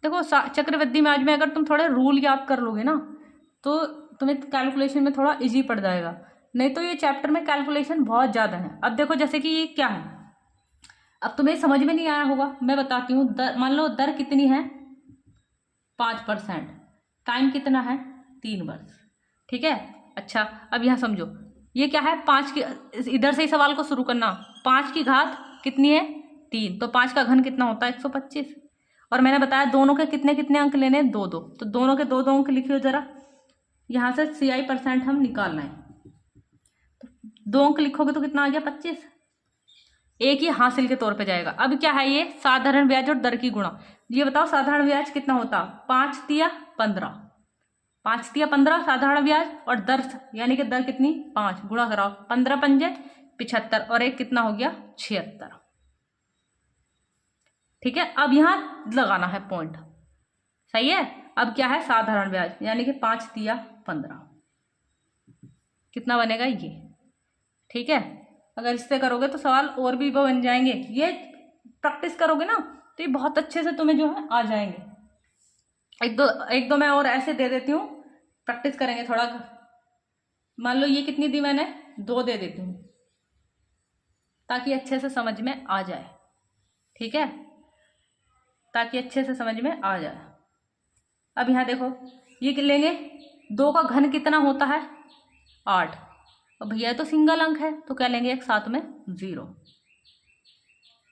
देखो चक्रवृद्धि ब्याज में अगर तुम थोड़े रूल याद कर लोगे ना तो तुम्हें कैलकुलेशन में थोड़ा इजी पड़ जाएगा, नहीं तो ये चैप्टर में कैलकुलेशन बहुत ज़्यादा है। अब देखो जैसे कि ये क्या है, अब तुम्हें समझ में नहीं आया होगा, मैं बताती हूँ। मान लो दर कितनी है 5%, टाइम कितना है 3 वर्ष, ठीक है। अच्छा अब यहाँ समझो ये क्या है 5 की, इधर से ही सवाल को शुरू करना, 5 की घात कितनी है 3, तो 5 का घन कितना होता है 125, और मैंने बताया दोनों के कितने कितने अंक लेने हैं 2-2, तो दोनों के 2-2 अंक लिखियो जरा, यहाँ से CI% हम निकालना है, तो 2 अंक लिखोगे तो कितना आ गया 25, एक ही हासिल के तौर पे जाएगा। अब क्या है ये साधारण ब्याज और दर की गुणा, ये बताओ साधारण ब्याज कितना होता 5 तिया 15, 5 तिया 15 साधारण ब्याज, और दर यानी कि दर कितनी 5, गुणा कराओ 15 पंजे 75, और एक कितना हो गया 76, ठीक है। अब यहाँ लगाना है पॉइंट, सही है। अब क्या है साधारण ब्याज यानी कि 5 तिया 15 कितना बनेगा ये, ठीक है। अगर इससे करोगे तो सवाल और भी बन जाएंगे, ये प्रैक्टिस करोगे ना तो ये बहुत अच्छे से तुम्हें जो है आ जाएंगे। एक दो मैं और ऐसे दे देती हूँ, प्रैक्टिस करेंगे थोड़ा। मान लो ये कितनी दी मैंने 2 दे देती हूँ ताकि अच्छे से समझ में आ जाए, ठीक है, ताकि अच्छे से समझ में आ जाए। अब यहाँ देखो ये लेंगे 2 का घन कितना होता है 8, और भैया तो सिंगल अंक है तो क्या लेंगे एक साथ में 0,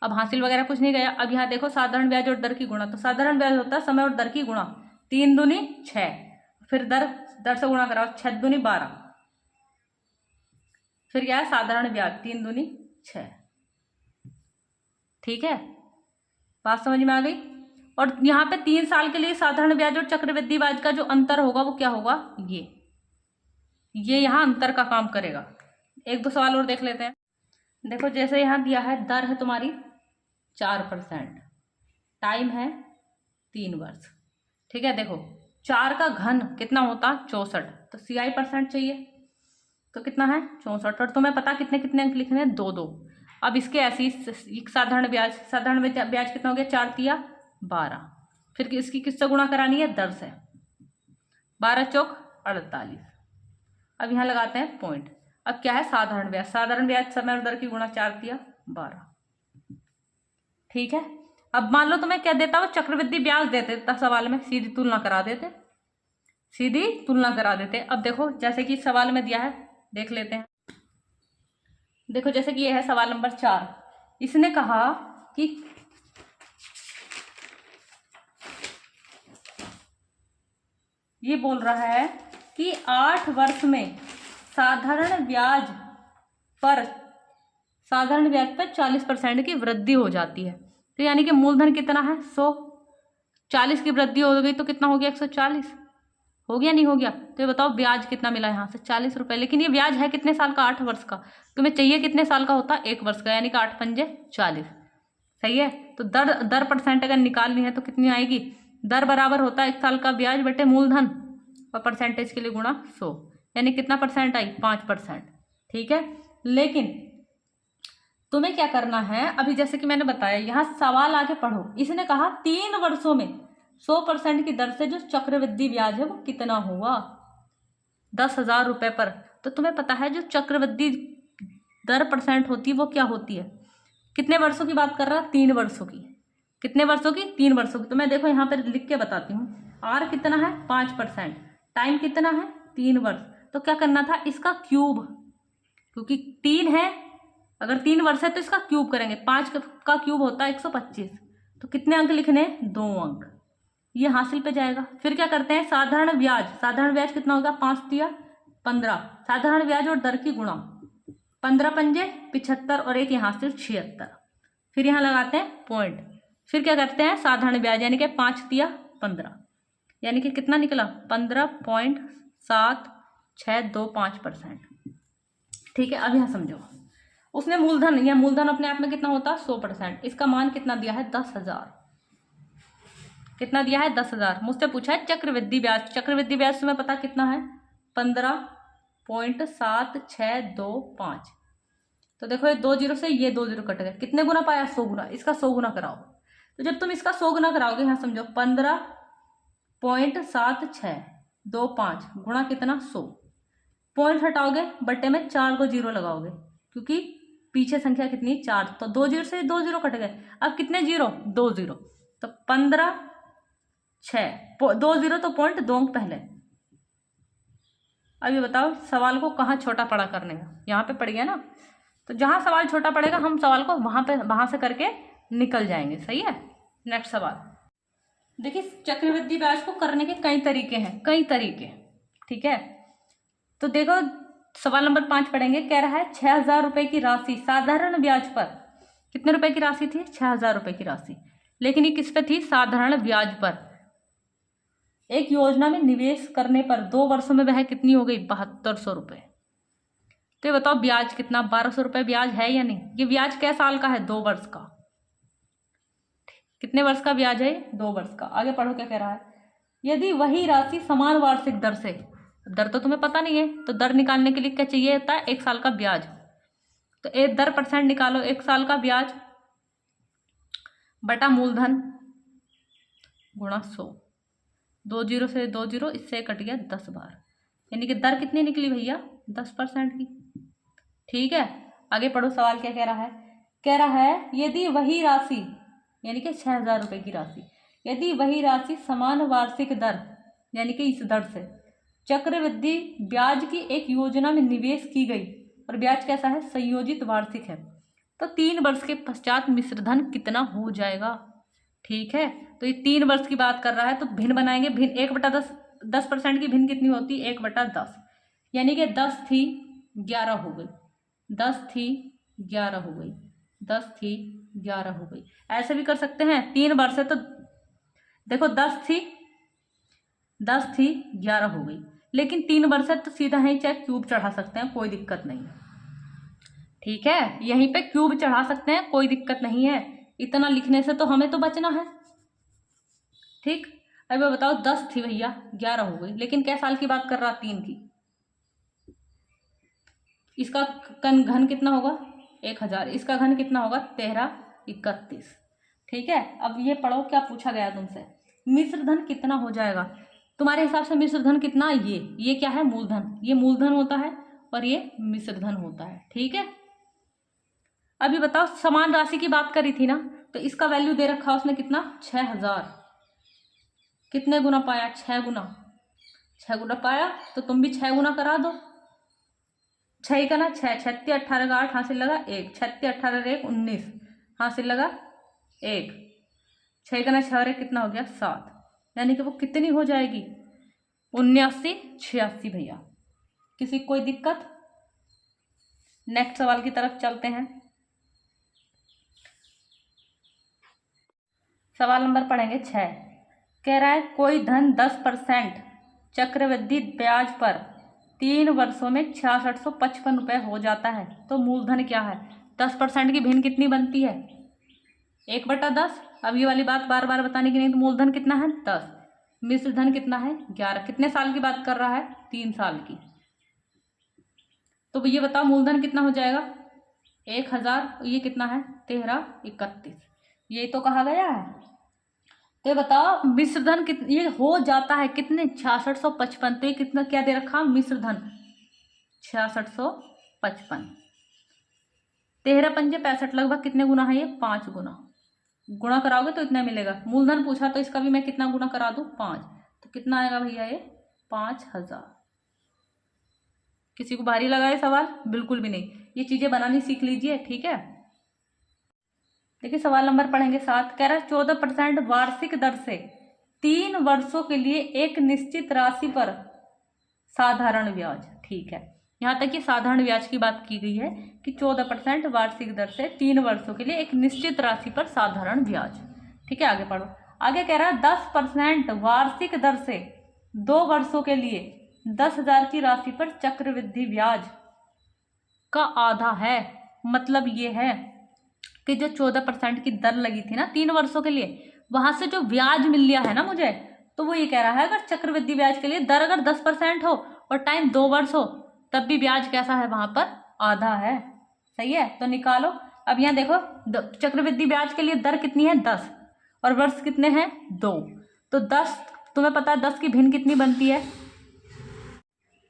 अब हासिल वगैरह कुछ नहीं गया। अब यहाँ देखो साधारण ब्याज और दर की गुणा, तो साधारण ब्याज होता है समय और दर की गुणा, 3 दूनी 6, फिर दर से गुणा कराओ 6 दूनी 12, फिर क्या है साधारण ब्याज 3 दूनी 6, ठीक है, बात समझ में आ गई। और यहाँ पे 3 साल के लिए साधारण ब्याज और चक्रवृद्धि ब्याज का जो अंतर होगा वो क्या होगा, ये यहाँ अंतर का काम करेगा। 1-2 सवाल और देख लेते हैं। देखो जैसे यहाँ दिया है दर है तुम्हारी 4%, टाइम है 3 वर्ष, ठीक है। देखो 4 का घन कितना होता 64, तो CI% चाहिए, तो कितना है 64, और तुम्हें पता कितने कितने अंक लिखने हैं 2-2। अब इसके ऐसी साधारण ब्याज कितना हो गया 4 तिया 12, फिर इसकी किससे गुणा करानी है दर से, 12 चौक 48। अब यहाँ लगाते हैं पॉइंट। अब क्या है साधारण ब्याज समय और दर की गुणा 4 तिया 12, ठीक है। अब मान लो तुम्हें क्या देता वो चक्रवृद्धि ब्याज देते सवाल में, सीधी तुलना करा देते। अब देखो जैसे कि सवाल में दिया है देख लेते हैं। देखो जैसे कि यह है सवाल नंबर 4, इसने कहा कि ये बोल रहा है कि 8 वर्ष में साधारण ब्याज पर 40% की वृद्धि हो जाती है, तो यानी कि मूलधन कितना है 100, 40 की वृद्धि हो गई तो कितना हो गया 140, हो गया नहीं हो गया। तो ये बताओ ब्याज कितना मिला यहाँ से 40 रुपये, लेकिन ये ब्याज है कितने साल का 8 वर्ष का, तुम्हें चाहिए कितने साल का होता 1 वर्ष का, यानी कि 8 पंजे 40, सही है। तो दर परसेंट अगर निकालनी है तो कितनी आएगी, दर बराबर होता है 1 साल का ब्याज बटे मूलधन और परसेंटेज के लिए गुणा 100, यानी कितना परसेंट आई 5%, ठीक है। लेकिन तुम्हें क्या करना है, अभी जैसे कि मैंने बताया यहाँ सवाल आगे पढ़ो, इसने कहा 3 वर्षों में 100% की दर से जो चक्रवृद्धि ब्याज है वो कितना हुआ 10,000 रुपये पर। तो तुम्हें पता है जो चक्रवृद्धि दर % होती है वो क्या होती है, कितने वर्षों की बात कर रहा है 3 वर्षों की, कितने वर्षों की 3 वर्षों की। तो मैं देखो यहाँ पर लिख के बताती हूँ, R कितना है 5%, टाइम कितना है 3 वर्ष, तो क्या करना था इसका क्यूब, क्योंकि 3 है, अगर 3 वर्ष है तो इसका क्यूब करेंगे, 5 का क्यूब होता है 125, तो कितने अंक लिखने 2 अंक, ये हासिल पे जाएगा। फिर क्या करते हैं साधारण ब्याज कितना होगा 5 तिया 15, साधारण ब्याज और दर की गुणा, 15 पंजे 75 और एक यहाँ से 76, फिर यहाँ लगाते हैं पॉइंट, फिर क्या करते हैं साधारण ब्याज, यानी कि 5 दिया 15, यानी कि कितना निकला 15.7625%। ठीक है, अब यहाँ समझो, उसने मूलधन या मूलधन अपने आप में कितना होता है 100%, इसका मान कितना दिया है 10,000, कितना दिया है 10,000। मुझसे पूछा है चक्रवृद्धि ब्याज, चक्रवृद्धि ब्याज तुम्हें पता कितना है 15.7625। तो देखो ये 2 जीरो से ये 2 जीरो कट गए, कितने गुना पाया 100 गुना, इसका 100 गुना कराओ। तो जब तुम इसका 100 गुना कराओगे, यहाँ समझो 15.7625 गुणा कितना 100, पॉइंट हटाओगे बट्टे में 4 को जीरो लगाओगे, क्योंकि पीछे संख्या कितनी 4, तो 2 जीरो से 2 जीरो कट गए, अब कितने जीरो 2 जीरो, तो 15.6 2 जीरो तो पॉइंट 2 अंक पहले। अब ये बताओ सवाल को कहाँ छोटा बड़ा करने का, यहाँ पे पड़ गया ना, तो जहाँ सवाल छोटा पड़ेगा हम सवाल को वहां से करके निकल जाएंगे। सही है, नेक्स्ट सवाल देखिए, चक्रवृद्धि ब्याज को करने के कई तरीके हैं, कई तरीके। ठीक है, तो देखो सवाल नंबर 5 पढ़ेंगे, कह रहा है 6,000 रुपए की राशि साधारण ब्याज पर, कितने रुपए की राशि थी 6,000 रुपए की राशि, लेकिन ये किस पे थी साधारण ब्याज पर, एक योजना में निवेश करने पर 2 वर्षों में वह कितनी हो गई 7200 रुपये। तो ये बताओ ब्याज कितना 1200 रुपये ब्याज है या नहीं, ये ब्याज कै साल का है 2 वर्ष का, कितने वर्ष का ब्याज है 2 वर्ष का। आगे पढ़ो क्या कह रहा है, यदि वही राशि समान वार्षिक दर से, दर तो तुम्हें पता नहीं है, तो दर निकालने के लिए क्या चाहिए होता है 1 साल का ब्याज, तो एक दर % निकालो, 1 साल का ब्याज बटा मूलधन गुणा 100, 2 जीरो से 2 जीरो, इससे कट गया 10 बार, यानी कि दर कितनी निकली भैया 10% की। ठीक है, आगे पढ़ो सवाल क्या कह रहा है, कह रहा है यदि वही राशि, यानी कि 6,000 रुपए की राशि, यदि वही राशि समान वार्षिक दर, यानी कि इस दर से चक्रवृद्धि ब्याज की एक योजना में निवेश की गई, और ब्याज कैसा है संयोजित वार्षिक है, तो 3 वर्ष के पश्चात मिश्रधन कितना हो जाएगा। ठीक है, तो ये 3 वर्ष की बात कर रहा है, तो भिन्न बनाएंगे, भिन्न 1/10, 10% की भिन्न कितनी होती 1/10, यानी कि 10 थी 11 हो गई, 10 थी 11 हो गई, 10 थी 11 हो गई। ऐसे भी कर सकते हैं 3 वर्ष है, तो देखो 10 थी 11 हो गई, लेकिन 3 वर्ष है तो सीधा ही चाहे क्यूब चढ़ा सकते हैं, कोई दिक्कत नहीं है। ठीक है, यहीं पे क्यूब चढ़ा सकते हैं, कोई दिक्कत नहीं है, इतना लिखने से तो हमें तो बचना है। ठीक, अब बताओ 10 थी भैया 11 हो गई, लेकिन क्या साल की बात कर रहा 3 की, इसका घन कितना होगा 1000, इसका घन कितना होगा 1331। ठीक है, अब ये पढ़ो क्या पूछा गया तुमसे, मिश्रधन कितना हो जाएगा तुम्हारे हिसाब से, मिश्रधन कितना, ये क्या है मूलधन, ये मूलधन होता है और ये मिश्रधन होता है। ठीक है, अभी बताओ समान राशि की बात करी थी ना, तो इसका वैल्यू दे रखा उसने कितना 6,000, कितने गुना पाया 6 गुना, 6 गुना पाया, तो तुम भी 6 गुना करा दो, 6 का ना 6, 36 18 का 8 हासिल लगा 1, 36 18 1 19 हासिल लगा 1, 6 का ना 6 और 1 कितना हो गया 7, यानी कि वो कितनी हो जाएगी 7986 भैया। किसी को कोई दिक्कत। नेक्स्ट सवाल की तरफ चलते हैं, सवाल नंबर पढ़ेंगे 6, कह रहा है कोई धन 10% चक्रवृद्धि ब्याज पर 3 वर्षों में 6655 रुपये हो जाता है, तो मूलधन क्या है। 10% की भिन्न कितनी बनती है 1/10। अब ये वाली बात बार बार बताने की नहीं, तो मूलधन कितना है 10, मिश्रधन कितना है 11, कितने साल की बात कर रहा है 3 साल की। तो ये बताओ मूलधन कितना हो जाएगा 1000, ये कितना है 1331, ये तो कहा गया है। तो बताओ मिश्रधन ये हो जाता है कितने 6655, तो ये कितना क्या दे रखा मिश्रधन 6655, 13 पंजे 65, लगभग कितने गुना है ये 5 गुना, गुणा कराओगे तो इतना मिलेगा। मूलधन पूछा तो इसका भी मैं कितना गुना करा दूं 5, तो कितना आएगा भैया ये 5000। किसी को भारी लगा ये सवाल, बिल्कुल भी नहीं, ये चीजें बनानी सीख लीजिए। ठीक है, देखिए सवाल नंबर पढ़ेंगे 7, कह रहा है 14% वार्षिक दर से 3 वर्षों के लिए एक निश्चित राशि पर साधारण ब्याज। ठीक है, यहाँ तक कि साधारण ब्याज की बात की गई है कि 14% वार्षिक दर से 3 वर्षों के लिए एक निश्चित राशि पर साधारण ब्याज। ठीक है, आगे पढ़ो। आगे कह रहा है 10% वार्षिक दर से 2 वर्षों के लिए 10,000 की राशि पर चक्रवृद्धि ब्याज का आधा है। मतलब ये है कि जो 14% की दर लगी थी ना 3 वर्षों के लिए, वहां से जो ब्याज मिल लिया है ना मुझे, तो वो ये कह रहा है अगर चक्रवृद्धि ब्याज के लिए दर अगर 10% हो और टाइम 2 वर्ष हो, तब भी ब्याज कैसा है वहां पर, आधा है। सही है, तो निकालो। अब यहाँ देखो चक्रवृद्धि ब्याज के लिए दर कितनी है 10 और वर्ष कितने हैं 2, तो 10 तुम्हें पता है 10 की भिन्न कितनी बनती है,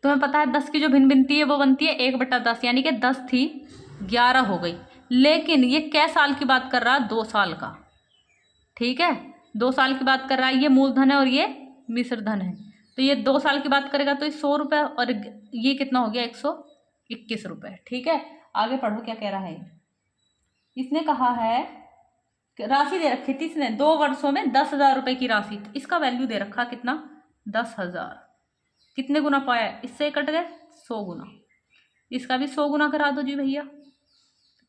तुम्हें पता है 10 की जो भिन्न बनती है वो बनती है 1/10, यानी कि 10 थी 11 हो गई। लेकिन ये कै साल की बात कर रहा है, 2 साल का। ठीक है, 2 साल की बात कर रहा है, ये मूलधन है और ये मिश्र धन है, तो ये 2 साल की बात करेगा तो ये 100 रुपये और ये कितना हो गया 121 रुपये। ठीक है, आगे पढ़ो क्या कह रहा है। इसने कहा है राशि दे रखी थी इसने 2 वर्षों में 10,000 रुपये की राशि, तो इसका वैल्यू दे रखा कितना 10,000। कितने गुना पाया, इससे कट गए 100 गुना, इसका भी 100 गुना करा दो जी भैया,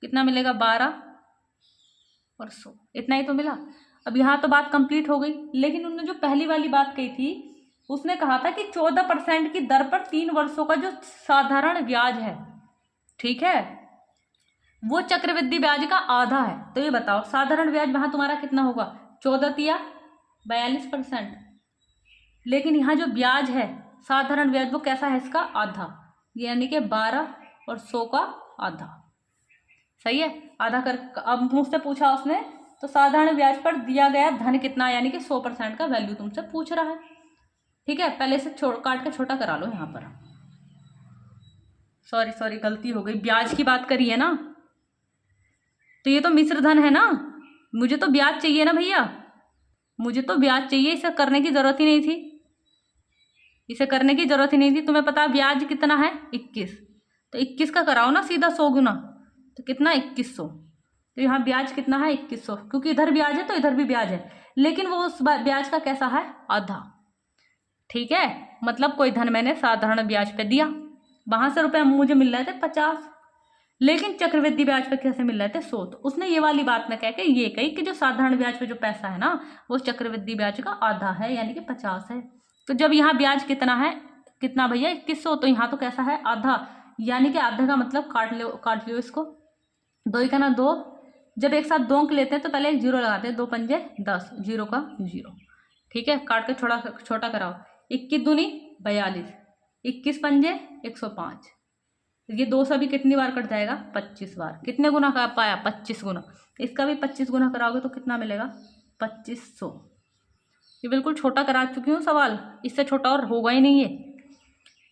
कितना मिलेगा 12 और 100, इतना ही तो मिला। अब यहाँ तो बात कंप्लीट हो गई, लेकिन उन्होंने जो पहली वाली बात कही थी उसने कहा था कि 14% की दर पर 3 वर्षों का जो साधारण ब्याज है, ठीक है, वो चक्रवृद्धि ब्याज का आधा है। तो ये बताओ साधारण ब्याज वहां तुम्हारा कितना होगा 14 या 42%, लेकिन यहाँ जो ब्याज है साधारण ब्याज वो कैसा है, इसका आधा, यानी कि 12 और 100 का आधा। सही है, आधा कर। अब मुझसे पूछा उसने तो साधारण ब्याज पर दिया गया धन कितना, यानी कि 100% का वैल्यू तुमसे पूछ रहा है। ठीक है, पहले से काट के छोटा करा लो। यहाँ पर सॉरी गलती हो गई, ब्याज की बात करी है ना, तो ये तो मिश्र धन है ना, मुझे तो ब्याज चाहिए ना भैया, मुझे तो ब्याज चाहिए, इसे करने की जरूरत ही नहीं थी, इसे करने की जरूरत ही नहीं थी। तुम्हें पता ब्याज कितना है 21, तो 21 का कराओ ना सीधा 100 गुना, तो कितना 2100, तो यहाँ ब्याज कितना है 2100, क्योंकि इधर ब्याज है तो इधर भी ब्याज है, लेकिन वो उस ब्याज का कैसा है, आधा। ठीक है, मतलब कोई धन मैंने साधारण ब्याज पे दिया, वहां से रुपए मुझे मिल रहे थे 50, लेकिन चक्रवृद्धि ब्याज पे कैसे मिल रहे थे 100, तो उसने ये वाली बात में कह के ये कही कि जो साधारण ब्याज पे जो पैसा है ना वो चक्रवृद्धि ब्याज का आधा है, यानी कि 50 है। तो जब यहाँ ब्याज कितना है, कितना भैया 2100, तो यहाँ तो कैसा है आधा, यानी कि आधा का मतलब काट लियो इसको, 2 का ना 2, जब एक साथ 2 अंक लेते हैं तो पहले एक जीरो लगाते हैं, 2 पंजे 10, जीरो का जीरो। ठीक है, काट के छोटा कराओ, 21 दूनी 42, 21 पंजे 105, ये 2 से भी कितनी बार कट जाएगा 25 बार। कितने गुना का पाया 25 गुना, इसका भी 25 गुना कराओगे तो कितना मिलेगा 2500। ये बिल्कुल छोटा करा चुकी हूँ सवाल, इससे छोटा और होगा ही नहीं है,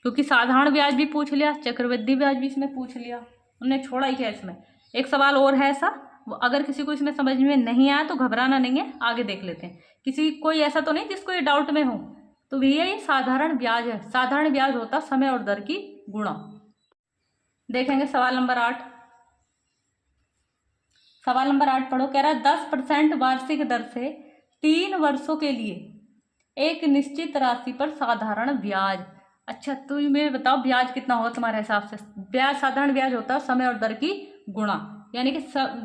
क्योंकि साधारण ब्याज भी पूछ लिया, चक्रवृद्धि ब्याज भी इसमें पूछ लिया, उन्होंने छोड़ा ही क्या इसमें। एक सवाल और है ऐसा, अगर किसी को इसमें समझ में नहीं आया तो घबराना नहीं है, आगे देख लेते हैं। कोई ऐसा तो नहीं जिसको ये डाउट में हो, तो भैया ये साधारण ब्याज है, साधारण ब्याज होता समय और दर की गुणा। देखेंगे सवाल नंबर 8, सवाल नंबर 8 पढ़ो। कह रहा है 10% वार्षिक दर से 3 वर्षों के लिए एक निश्चित राशि पर साधारण ब्याज। अच्छा, तो ये बताओ ब्याज कितना होगा तुम्हारे हिसाब से। ब्याज, साधारण ब्याज होता है समय और दर की गुणा, यानी कि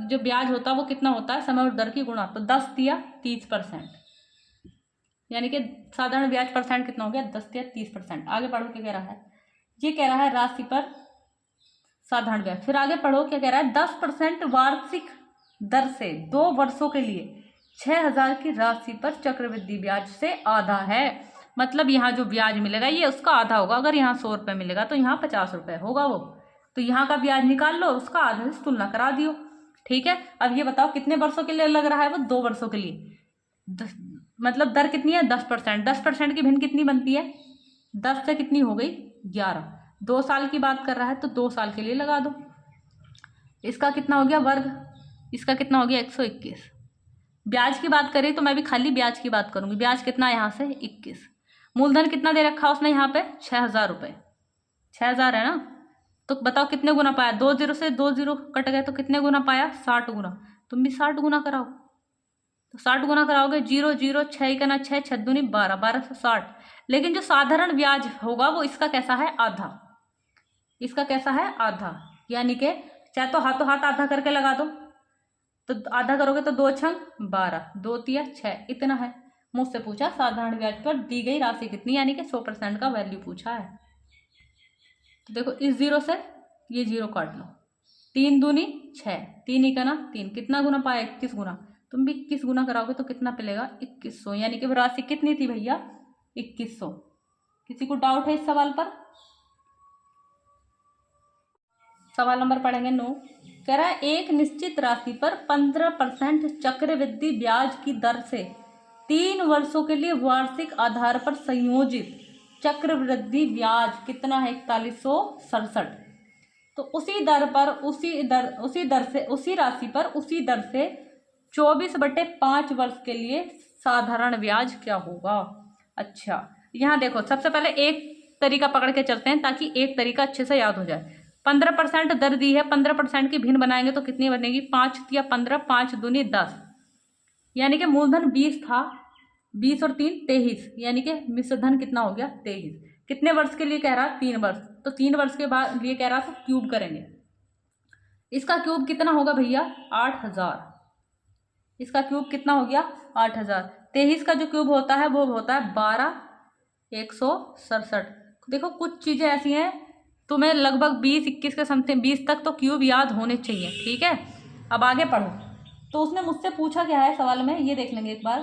जो ब्याज होता है वो कितना होता है, समय और दर की गुणा, तो 10 दिया 30%, यानी कि साधारण ब्याज परसेंट कितना हो गया 10 या 30%। आगे पढ़ो क्या कह रहा है, ये कह रहा है राशि पर साधारण ब्याज। फिर आगे पढ़ो क्या कह रहा है, 10% वार्षिक दर से 2 वर्षों के लिए 6,000 की राशि पर चक्रवृद्धि ब्याज से आधा है। मतलब यहाँ जो ब्याज मिलेगा ये उसका आधा होगा, अगर यहाँ 100 रुपये मिलेगा तो यहाँ 50 रुपये होगा वो, तो यहाँ का ब्याज निकाल लो, उसका आधा से तुलना करा दियो। ठीक है, अब ये बताओ कितने वर्षों के लिए लग रहा है, वो 2 वर्षों के लिए, मतलब दर कितनी है 10%, 10% की भिन्न कितनी बनती है 10 से कितनी हो गई 11, 2 साल की बात कर रहा है तो 2 साल के लिए लगा दो। इसका कितना हो गया वर्ग, इसका कितना हो गया 121। ब्याज की बात करें तो मैं भी खाली ब्याज की बात करूंगी, ब्याज कितना यहाँ से 21, मूलधन कितना दे रखा उसने यहाँ पे 6,000 रुपये, 6,000 है ना, तो बताओ कितने गुना पाया, 2 0 से 2 0 कट गए तो कितने गुना पाया 60 गुना, तुम भी 60 गुना कराओ, तो 60 गुना कराओगे 0 0 6 का ना 6 6 दूनी 12, 1260। लेकिन जो साधारण ब्याज होगा वो इसका कैसा है आधा, इसका कैसा है, आधा, यानी कि चाहे तो हाथों हाथ आधा करके लगा दो, तो आधा करोगे तो 2 छंग 12, 2 तिया 6, इतना है। मुझसे पूछा साधारण ब्याज पर दी गई राशि कितनी, यानी कि 100% का वैल्यू पूछा है। तो देखो इस 0 से ये 0 काट लो, 3 दूनी 6, 3 ही का ना 3, कितना गुना पाया, 21 गुना। तुम भी 21 गुना कराओगे तो कितना मिलेगा, 2100, यानी कि राशि कितनी थी भैया, 2100। किसी को डाउट है इस सवाल पर? सवाल नंबर पढ़ेंगे 9। कह रहा है एक निश्चित राशि पर 15% चक्रवृद्धि ब्याज की दर से 3 वर्षों के लिए वार्षिक आधार पर संयोजित चक्रवृद्धि ब्याज कितना है, 4167। तो उसी राशि पर उसी दर से 24/5 वर्ष के लिए साधारण ब्याज क्या होगा। अच्छा यहाँ देखो, सबसे पहले एक तरीका पकड़ के चलते हैं ताकि एक तरीका अच्छे से याद हो जाए। 15% दर दी है, 15% की भिन्न बनाएंगे तो कितनी बनेगी, 5 या 15, 5 दूनी 10, यानी कि मूलधन 20 था, 20 और 3 23, यानी कि मिश्र धन कितना हो गया, 23। कितने वर्ष के लिए कह रहा, 3 वर्ष, तो 3 वर्ष के बाद लिए कह रहा तो क्यूब करेंगे। इसका क्यूब कितना होगा भैया, 8000। इसका क्यूब कितना हो गया, 8000। 23 का जो क्यूब होता है वो होता है 12,167। देखो कुछ चीजें ऐसी हैं तुम्हें लगभग 20-21 के समथिंग 20 तक तो क्यूब याद होने चाहिए, ठीक है। अब आगे पढ़ो। तो उसने मुझसे पूछा क्या है सवाल में, ये देख लेंगे एक बार।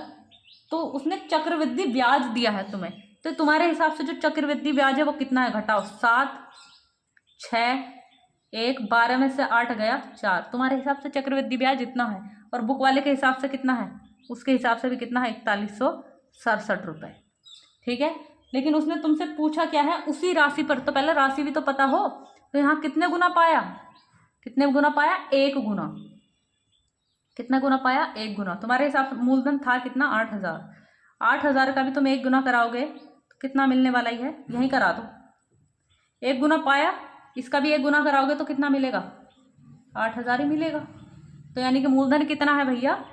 तो उसने चक्रवृद्धि ब्याज दिया है तुम्हें, तो तुम्हारे हिसाब से जो चक्रवृद्धि ब्याज है वो कितना है, घटाओ। 7, 6, 1, 12 में से 8 गया 4, तुम्हारे हिसाब से चक्रवृद्धि ब्याज इतना है। और बुक वाले के हिसाब से कितना है, उसके हिसाब से भी कितना है, 4167 रुपये, ठीक है। लेकिन उसने तुमसे पूछा क्या है, उसी राशि पर, तो पहले राशि भी तो पता हो। तो यहाँ कितने गुना पाया, कितने गुना पाया, 1 गुना। कितना गुना पाया, 1 गुना। तुम्हारे हिसाब से मूलधन था कितना, 8000। 8000 का भी तुम 1 गुना कराओगे तो कितना मिलने वाला ही है, यहीं करा दो। 1 गुना पाया, इसका भी 1 गुना कराओगे तो कितना मिलेगा, 8000 ही मिलेगा। तो यानी कि मूलधन कितना है भैया,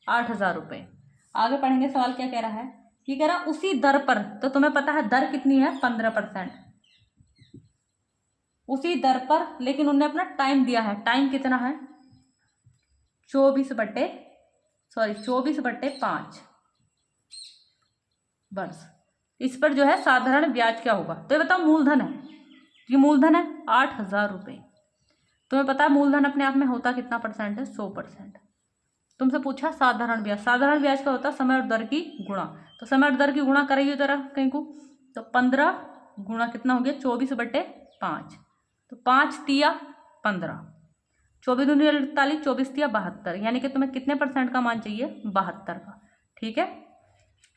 8000 रुपये। आगे पढ़ेंगे सवाल क्या कह रहा है, ये कह रहा उसी दर पर, तो तुम्हें पता है दर कितनी है, 15%। उसी दर पर, लेकिन उन्होंने अपना टाइम दिया है, टाइम कितना है, 24/5 वर्ष। इस पर जो है साधारण ब्याज क्या होगा। तो ये बताओ मूलधन है, ये मूलधन है 8000 रुपये। तुम्हें पता है मूलधन अपने आप में होता कितना परसेंट है, 100%। तुमसे पूछा साधारण ब्याज, साधारण ब्याज का होता है समय और दर की गुणा। तो समय और दर की गुणा करेगी जरा कहीं को, तो 15 गुणा कितना हो गया, 24/5। तो 5 तिया 15, 24 दूनी 48, 24 तिया 72, यानी कि तुम्हें कितने परसेंट का मान चाहिए, 72 का, ठीक है।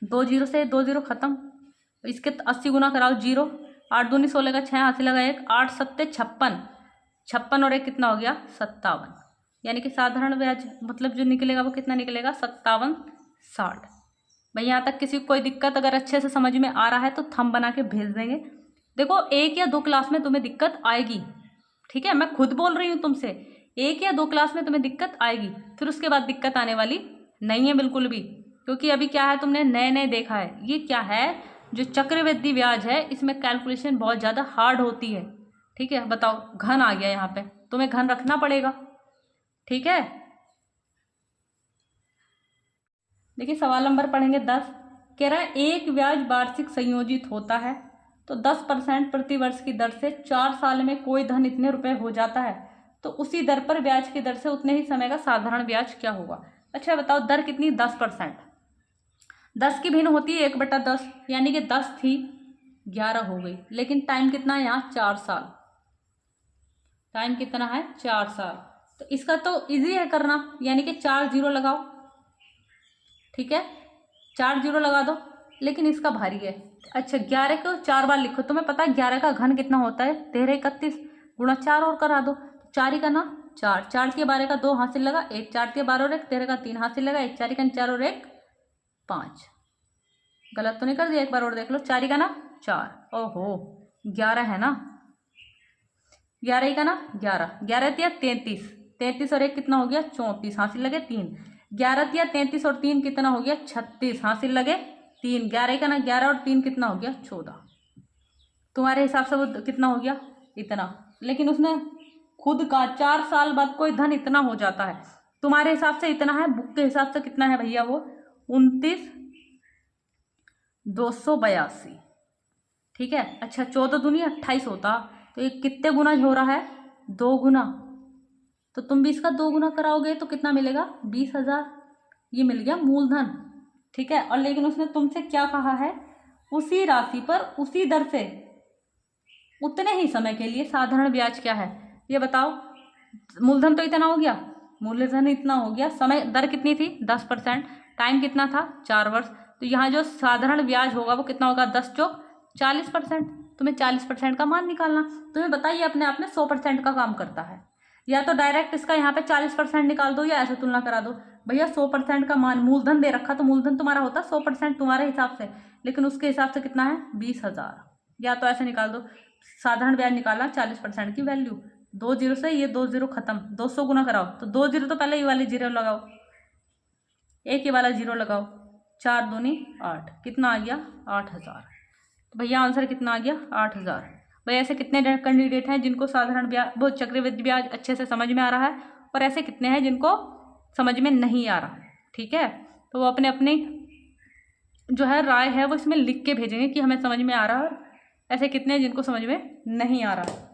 2 0 से 2 0 खत्म। इसके 80 गुना कराओ, 0, 8 दूनी 16 का 6 हासिल लगा 1, 8 7 56, 56 और 1 कितना हो गया, 57, यानी कि साधारण ब्याज मतलब जो निकलेगा वो कितना निकलेगा, 5760। भाई यहाँ तक किसी को कोई दिक्कत अगर अच्छे से समझ में आ रहा है तो थंब बना के भेज देंगे। देखो 1 या 2 क्लास में तुम्हें दिक्कत आएगी, ठीक है, मैं खुद बोल रही हूँ तुमसे, 1 या 2 क्लास में तुम्हें दिक्कत आएगी, फिर उसके बाद दिक्कत आने वाली नहीं है बिल्कुल भी। क्योंकि अभी क्या है, तुमने नए नए देखा है, ये क्या है, जो चक्रवृद्धि ब्याज है इसमें कैलकुलेशन बहुत ज़्यादा हार्ड होती है, ठीक है। बताओ घन आ गया यहाँ पे, तुम्हें घन रखना पड़ेगा, ठीक है। देखिए सवाल नंबर पढ़ेंगे 10। कह रहा है एक ब्याज वार्षिक संयोजित होता है तो 10% प्रति वर्ष की दर से 4 साल में कोई धन इतने रुपए हो जाता है, तो उसी दर पर ब्याज की दर से उतने ही समय का साधारण ब्याज क्या होगा। अच्छा बताओ दर कितनी, 10%। 10 की भिन्न होती है 1/10, यानी कि 10 थी 11 हो गई, लेकिन टाइम कितना है यहाँ, 4 साल। टाइम कितना है, 4 साल। तो इसका तो इजी है करना, यानी कि 4 0 लगाओ, ठीक है, 4 0 लगा दो, लेकिन इसका भारी है। अच्छा 11 को 4 बार लिखो, तुम्हें पता है 11 का घन कितना होता है, 13 31 गुणा 4 और करा दो, 4 ही का ना 4, 4 के 12 का 2 हासिल लगा 1, 4 के 12 और 1, 13 का 3 हासिल लगा 1, 4 का 4 और 1 5। गलत तो नहीं कर दिया, एक बार और देख लो, 4 का ना 4, ओहो 11 है ना, 11 का ना 11, 11 तिया 33, 33 और 1 कितना हो गया, 34 हासिल लगे 3, 11 तिया 33 और 3 कितना हो गया, 36 हासिल लगे 3, 11 का ना 11 और 3 कितना हो गया, 14। तुम्हारे हिसाब से वो कितना हो गया, इतना, लेकिन उसने खुद का 4 साल बाद कोई धन इतना हो जाता है। तुम्हारे हिसाब से इतना है, बुक के हिसाब से कितना है भैया वो 29,282। ठीक है। अच्छा 14 दूनी 28 होता, तो ये कितने गुना हो रहा है, 2 गुना। तो तुम भी इसका 2 गुना कराओगे तो कितना मिलेगा, 20,000। ये मिल गया मूलधन। ठीक है। और लेकिन उसने तुमसे क्या कहा है, उसी राशि पर उसी दर से उतने ही समय के लिए साधारण ब्याज क्या है ये बताओ। मूलधन तो इतना हो गया, मूलधन इतना हो गया, समय दर कितनी थी 10%, टाइम कितना था 4 वर्ष। तो यहाँ जो साधारण ब्याज होगा वो कितना होगा, 10 चौक 40%। तुम्हें 40% का मान निकालना। तुम्हें बताइए अपने आप में 100% का काम करता है, या तो डायरेक्ट इसका यहाँ पे 40% निकाल दो या ऐसे तुलना करा दो। भैया 100% का मान मूलधन दे रखा, तो मूलधन तुम्हारा होता 100% तुम्हारे हिसाब से, लेकिन उसके हिसाब से कितना है 20,000। या तो ऐसे निकाल दो, साधारण ब्याज निकालना 40% की वैल्यू, 2 जीरो से ये 2 जीरो खत्म, 200 गुना कराओ तो 2 जीरो तो पहले ये वाले जीरो लगाओ, एक ये वाला जीरो लगाओ, 4 दूनी 8, कितना आ गया 8,000। तो भैया आंसर कितना आ गया 8,000। भाई ऐसे कितने कैंडिडेट हैं जिनको साधारण ब्याज वो चक्रवृद्धि ब्याज अच्छे से समझ में आ रहा है, और ऐसे कितने हैं जिनको समझ में नहीं आ रहा है। ठीक है। तो वो अपने अपनी जो है राय है वो इसमें लिख के भेजेंगे कि हमें समझ में आ रहा है, ऐसे कितने हैं जिनको समझ में नहीं आ रहा है।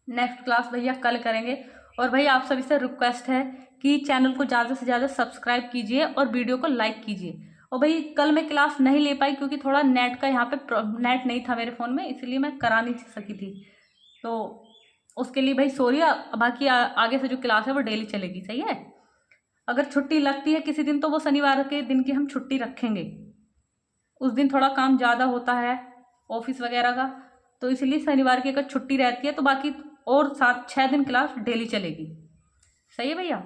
नेक्स्ट क्लास भैया कल करेंगे। और भैया आप सभी से रिक्वेस्ट है कि चैनल को ज़्यादा से ज़्यादा सब्सक्राइब कीजिए और वीडियो को लाइक कीजिए। और भाई कल मैं क्लास नहीं ले पाई क्योंकि थोड़ा नेट का यहाँ पे नेट नहीं था मेरे फ़ोन में, इसलिए मैं करा नहीं सकी थी। तो उसके लिए भाई सॉरी। बाकी आगे से जो क्लास है वो डेली चलेगी, सही है। अगर छुट्टी लगती है किसी दिन तो वो शनिवार के दिन की हम छुट्टी रखेंगे, उस दिन थोड़ा काम ज़्यादा होता है ऑफिस वगैरह का, तो इसलिए शनिवार की अगर छुट्टी रहती है तो बाकी और 7-6 दिन क्लास डेली चलेगी, सही है भैया।